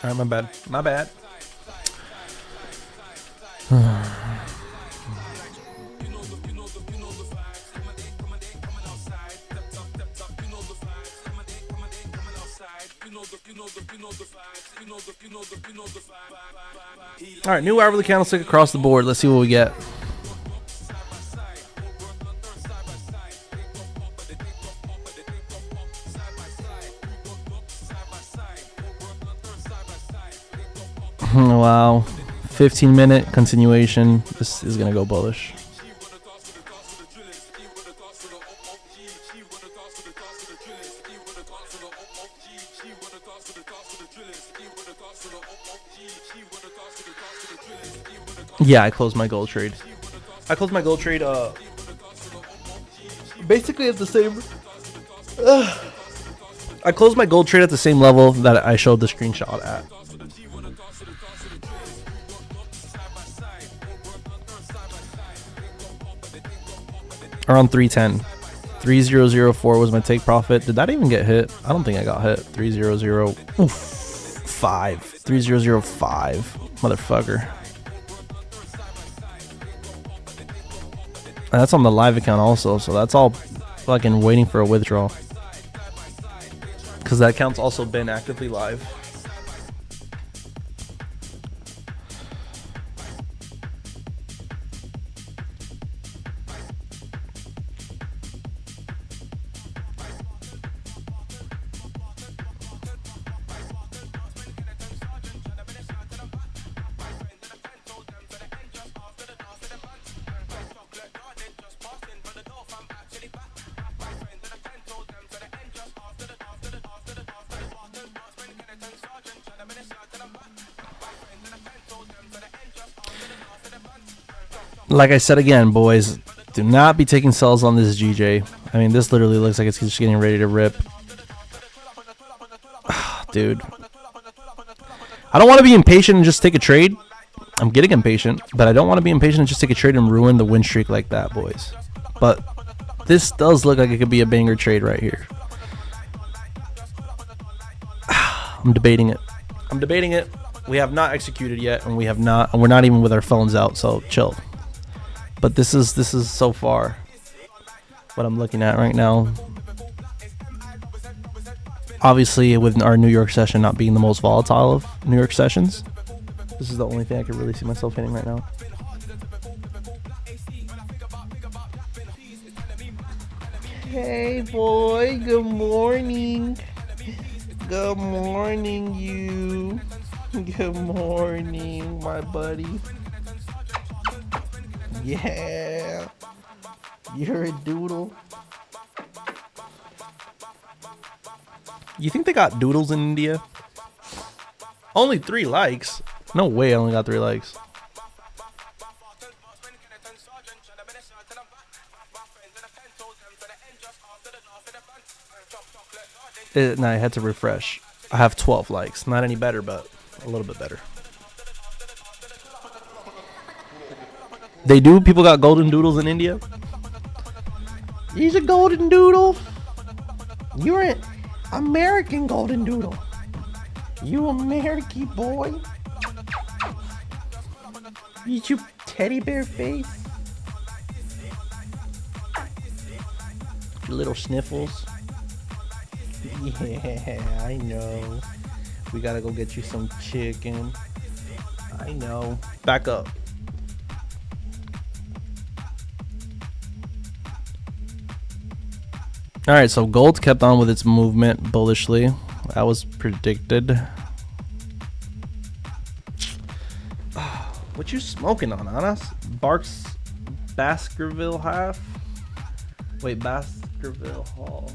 All right, my bad. All right, new hourly candlestick across the board. Let's see what we get. Wow, 15-minute continuation. This is gonna go bullish. Yeah, I closed my gold trade. Basically at the same. I closed my gold trade at the same level that I showed the screenshot at. Around 310, 3004 was my take profit. Did that even get hit? I don't think I got hit. 3005. 3005. Motherfucker. And that's on the live account also, so that's all fucking waiting for a withdrawal. Because that account's also been actively live. Like I said again, boys, do not be taking sells on this GJ. I mean, this literally looks like it's just getting ready to rip. Dude. I don't want to be impatient and just take a trade. I'm getting impatient, but I don't want to be impatient and just take a trade and ruin the win streak like that, boys. But this does look like it could be a banger trade right here. I'm debating it. I'm debating it. We have not executed yet, and we're not even with our phones out, so chill. But this is so far what I'm looking at right now. Obviously, with our New York session not being the most volatile of New York sessions, this is the only thing I could really see myself hitting right now. Hey boy, good morning. Good morning, you. Good morning, my buddy. Yeah, you're a doodle. You think they got doodles in India? Only 3 likes? No way I only got 3 likes. No, I had to refresh. I have 12 likes. Not any better, but a little bit better. They do? People got golden doodles in India? He's a golden doodle. You're an American golden doodle. You American boy. Eat your teddy bear face. Your little sniffles. Yeah, I know. We gotta go get you some chicken. I know. Back up. Alright, so gold kept on with its movement bullishly. That was predicted. What you smoking on, Anas? Baskerville half? Wait, Baskerville Hall.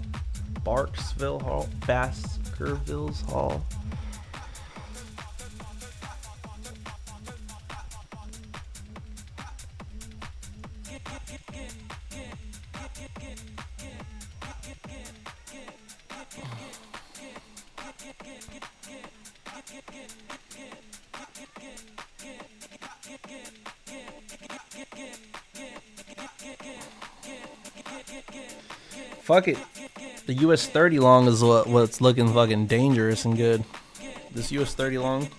Barksville Hall? Baskerville's Hall. Fuck it. The US30 long is what's looking fucking dangerous and good. This US30 long.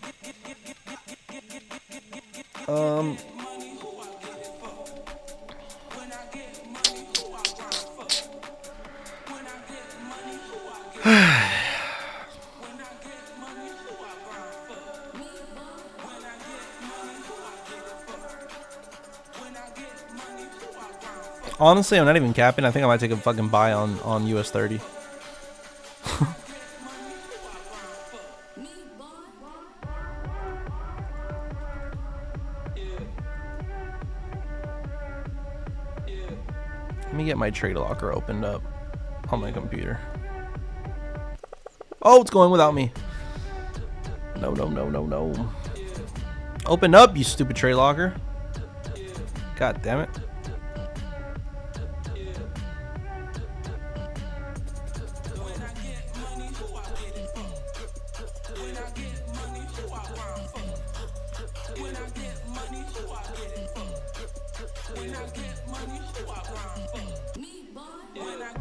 Honestly, I'm not even capping. I think I might take a fucking buy on US30. Let me get my trade locker opened up on my computer. Oh, it's going without me. No, no, no, no, no. Open up, you stupid trade locker. God damn it. When I get money, who I rhyme for? Me, boy. When I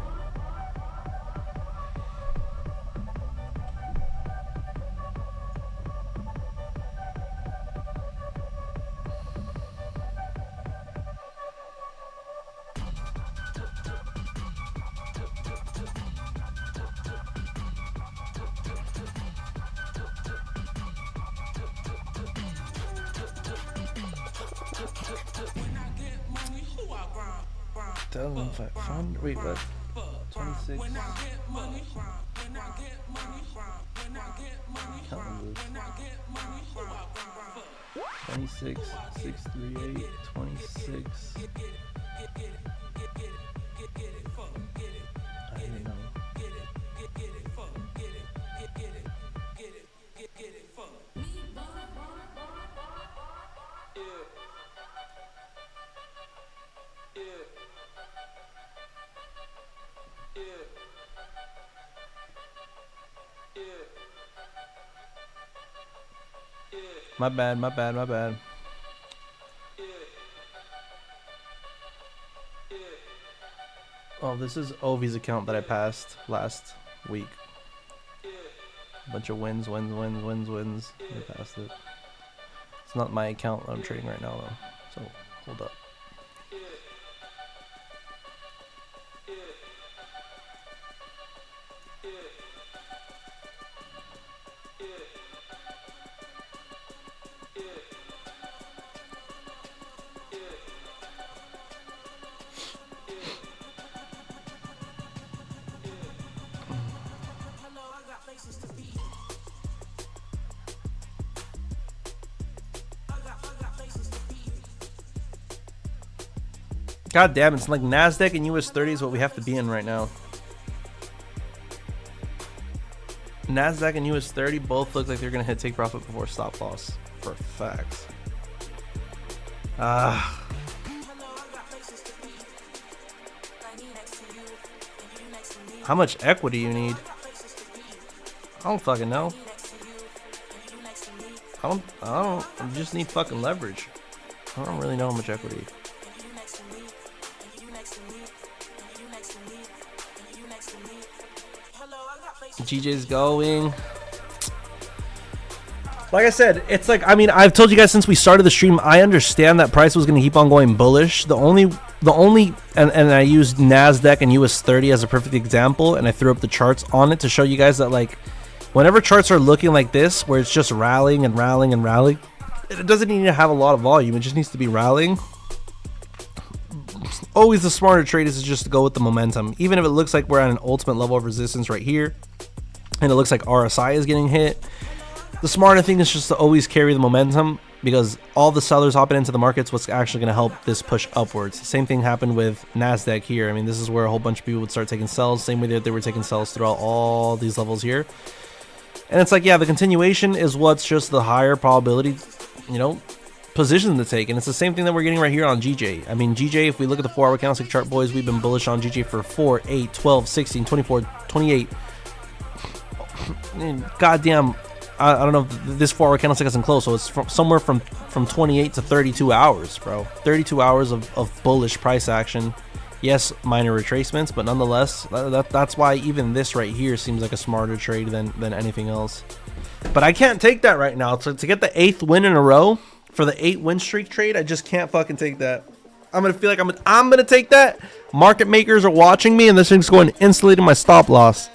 $2,500. Wait, what? 26. Count this. 26, 638, 26. I don't know. My bad, my bad, my bad. Oh, this is Ovi's account that I passed last week. Bunch of wins. I passed it. It's not my account that I'm trading right now though. So hold up. God damn, it's like NASDAQ and US30 is what we have to be in right now. NASDAQ and US30 both look like they're going to hit take profit before stop loss. For a fact. How much equity you need? I don't fucking know. I just need fucking leverage. I don't really know how much equity. GJ's going. Like I said, it's like, I mean, I've told you guys since we started the stream, I understand that price was going to keep on going bullish. The only, and I used NASDAQ and US30 as a perfect example, and I threw up the charts on it to show you guys that, like, whenever charts are looking like this, where it's just rallying and rallying and rallying, it doesn't need to have a lot of volume. It just needs to be rallying. Always the smarter trade is just to go with the momentum. Even if it looks like we're at an ultimate level of resistance right here, and it looks like RSI is getting hit, the smarter thing is just to always carry the momentum, because all the sellers hopping into the market's what's actually going to help this push upwards. Same thing happened with NASDAQ here. I mean, this is where a whole bunch of people would start taking sells, same way that they were taking sells throughout all these levels here. And it's like, yeah, the continuation is what's just the higher probability, you know, position to take. And it's the same thing that we're getting right here on GJ. I mean, GJ, if we look at the 4-hour candlestick chart, boys, we've been bullish on GJ for 4, 8, 12, 16, 24, 28. Goddamn, I don't know if this 4-hour candlestick isn't close, so it's somewhere from 28 to 32 hours, bro. 32 hours of bullish price action. Yes, minor retracements, but nonetheless, that's why even this right here seems like a smarter trade than anything else. But I can't take that right now. So to get the 8th win in a row for the 8-win streak trade, I just can't fucking take that. I'm gonna feel like I'm gonna take that. Market makers are watching me, and this thing's going instantly to my stop loss.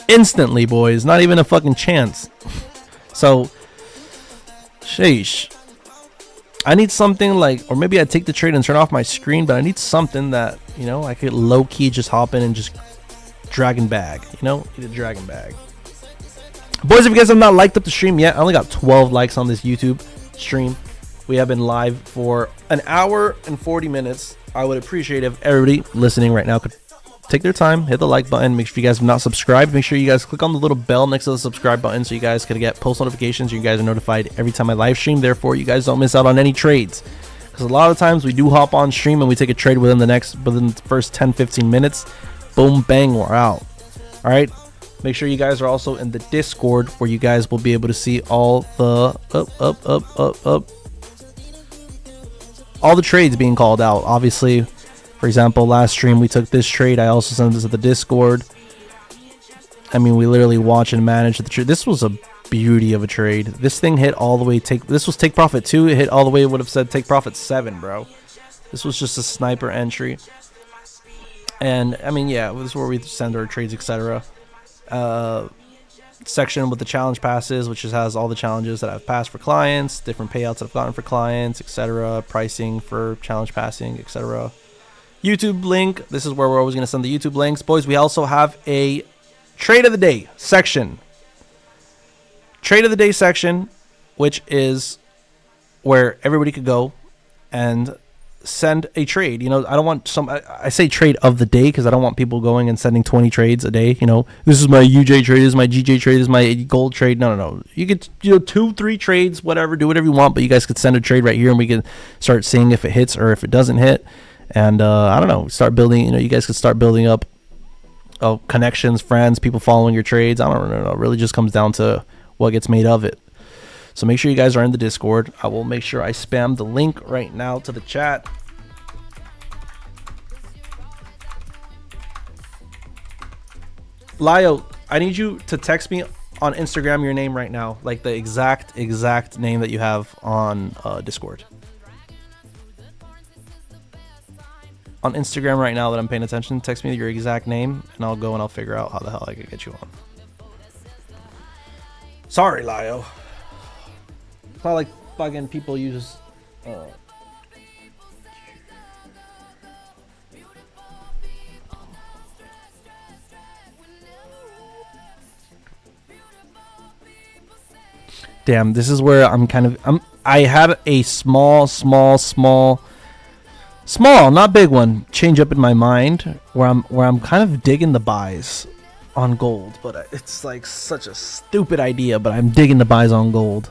Instantly, boys. Not even a fucking chance. So, sheesh. I need something like, or maybe I take the trade and turn off my screen, but I need something that, you know, I could low-key just hop in and just dragon bag. You know, get a dragon bag. Boys, if you guys have not liked up the stream yet, I only got 12 likes on this YouTube stream. We have been live for an hour and 40 minutes. I would appreciate if everybody listening right now could take their time, hit the like button. Make sure you guys have not subscribed. Make sure you guys click on the little bell next to the subscribe button so you guys can get post notifications. You guys are notified every time I live stream. Therefore, you guys don't miss out on any trades. Because a lot of times we do hop on stream and we take a trade within the first 10-15 minutes. Boom, bang, we're out. All right. Make sure you guys are also in the Discord, where you guys will be able to see all the all the trades being called out. Obviously, for example, last stream we took this trade. I also sent this to the Discord. I mean, we literally watch and manage the trade. This was a beauty of a trade. This thing hit all the way. This was take profit 2. It hit all the way. It would have said take profit 7, bro. This was just a sniper entry. And I mean, yeah, this is where we send our trades, etc. Section with the challenge passes, which just has all the challenges that I've passed for clients, different payouts that I've gotten for clients, etc. Pricing for challenge passing, etc. YouTube link. This is where we're always going to send the YouTube links. Boys, we also have a trade of the day section. Trade of the day section, which is where everybody could go and send a trade. You know, I don't want I say trade of the day because I don't want people going and sending 20 trades a day. You know, this is my UJ trade, this is my GJ trade, this is my gold trade. No. You could, 2-3 trades, whatever, do whatever you want, but you guys could send a trade right here and we can start seeing if it hits or if it doesn't hit. And I don't know, start building, you guys could start building up connections, friends, people following your trades. I don't know. It really just comes down to what gets made of it. So make sure you guys are in the Discord. I will make sure I spam the link right now to the chat. Lio, I need you to text me on Instagram your name right now, like the exact name that you have on Discord. On Instagram right now that I'm paying attention, text me your exact name and I'll go and I'll figure out how the hell I can get you on. Sorry, Lio. It's not like fucking people use damn, this is where I had a small, not big one, change up in my mind where I'm kind of digging the buys on gold, but it's like such a stupid idea, but I'm digging the buys on gold.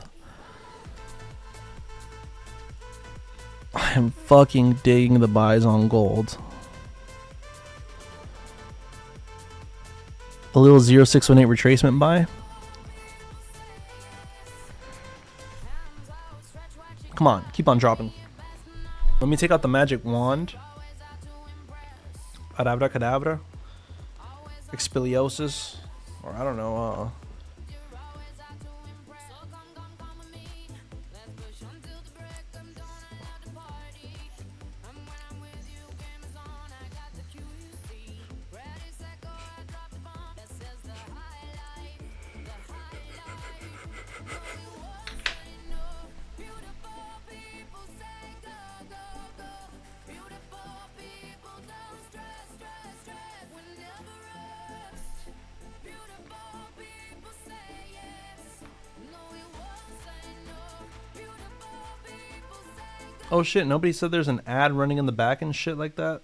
I am fucking digging the buys on gold. A little 0618 retracement buy. Come on, keep on dropping. Let me take out the magic wand. Abracadabra. Expeliosis. Or I don't know. Oh shit, nobody said there's an ad running in the back and shit like that?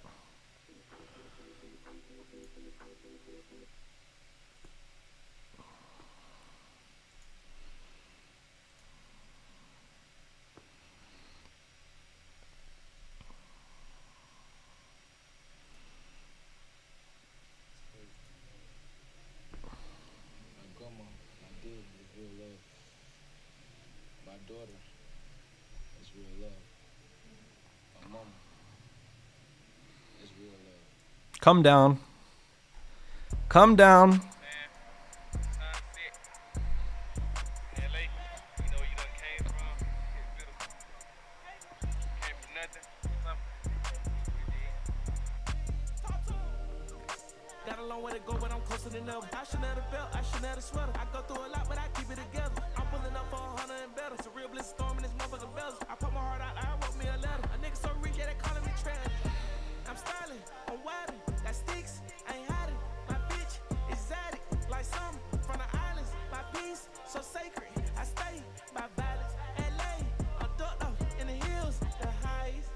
Come down. Come down. Got a long way to go, but I'm closer than ever. I should have a belt, I should have a sweater. I go through a lot, but I keep it together. I'm pulling up for 100 and better. It's a real bliss storm in this motherfucking bells. I put my heart out, I wrote me a letter. A nigga so rich, yeah, they calling me trash. I'm styling, I'm wildin', got sticks, I ain't hiding. My bitch, exotic, like something from the islands. My peace, so sacred. I stay by violence. LA, I'm ducked up in the hills, the highs.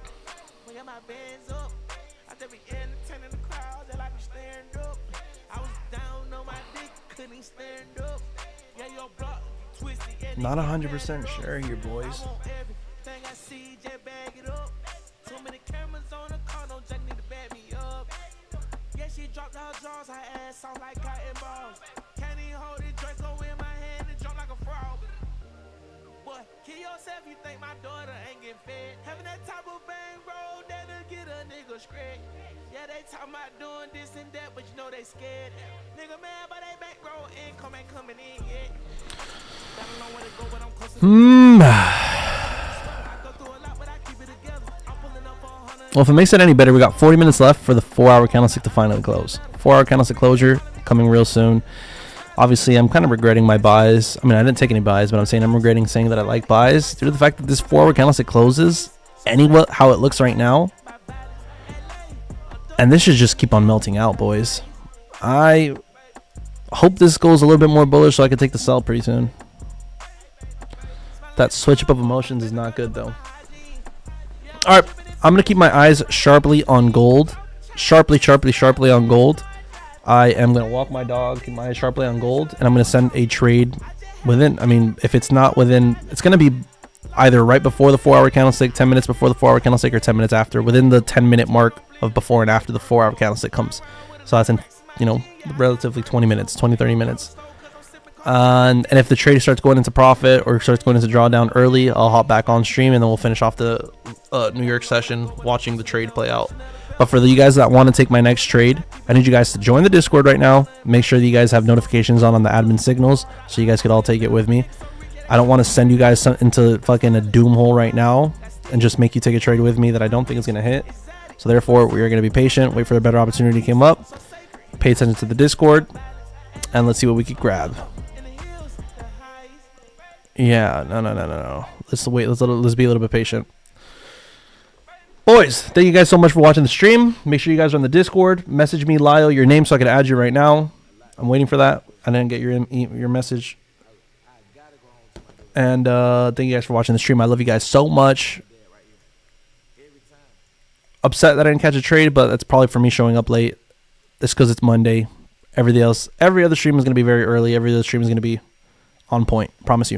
We got my bands up. I just be entertaining the crowd, they like me staring up. I was down on my dick, couldn't stand up. Yeah, your block twisted. Not 100% sure here, boys. I want everything I see, just bag it up. Too many cameras on the car, no jack need to back me up. Yeah, she dropped her drawers, her ass sound like cotton balls. Can't even hold it, Draco in my hand and jump like a frog. Boy, kill yourself, you think my daughter ain't getting fed. Having that type of bang roll, that'll get a nigga scratch. Yeah, they talking about doing this and that, but you know they scared. Nigga mad, but they back roll income ain't coming in yet. Got a long way to go, but I'm close to Well, if it makes it any better, we got 40 minutes left for the 4-hour candlestick to finally close. 4-hour candlestick closure coming real soon. Obviously, I'm kind of regretting my buys. I mean, I didn't take any buys, but I'm regretting saying that I like buys due to the fact that this 4-hour candlestick closes how it looks right now. And this should just keep on melting out, boys. I hope this goes a little bit more bullish so I can take the sell pretty soon. That switch up of emotions is not good, though. All right, I'm going to keep my eyes sharply on gold. Sharply on gold. I am going to walk my dog, keep my eyes sharply on gold, and I'm going to send a trade within. I mean, if it's not within, it's going to be either right before the 4-hour candlestick, 10 minutes before the 4-hour candlestick, or 10 minutes after, within the 10-minute mark of before and after the 4-hour candlestick comes. So that's in, you know, relatively 20 minutes, 20, 30 minutes. And if the trade starts going into profit or starts going into drawdown early, I'll hop back on stream and then we'll finish off the New York session watching the trade play out. But for you guys that want to take my next trade, I need you guys to join the Discord right now. Make sure that you guys have notifications on the admin signals so you guys could all take it with me. I don't want to send you guys into fucking a doom hole right now and just make you take a trade with me that I don't think is going to hit. So therefore, we are going to be patient, wait for a better opportunity to come up, pay attention to the Discord, and let's see what we can grab. Yeah, no. Let's wait. Let's be a little bit patient. Boys, thank you guys so much for watching the stream. Make sure you guys are on the Discord. Message me, Lyle, your name so I can add you right now. I'm waiting for that. I didn't get your message. And thank you guys for watching the stream. I love you guys so much. Upset that I didn't catch a trade, but that's probably for me showing up late. It's because it's Monday. Everything else, every other stream is going to be very early. Every other stream is going to be on point. Promise you.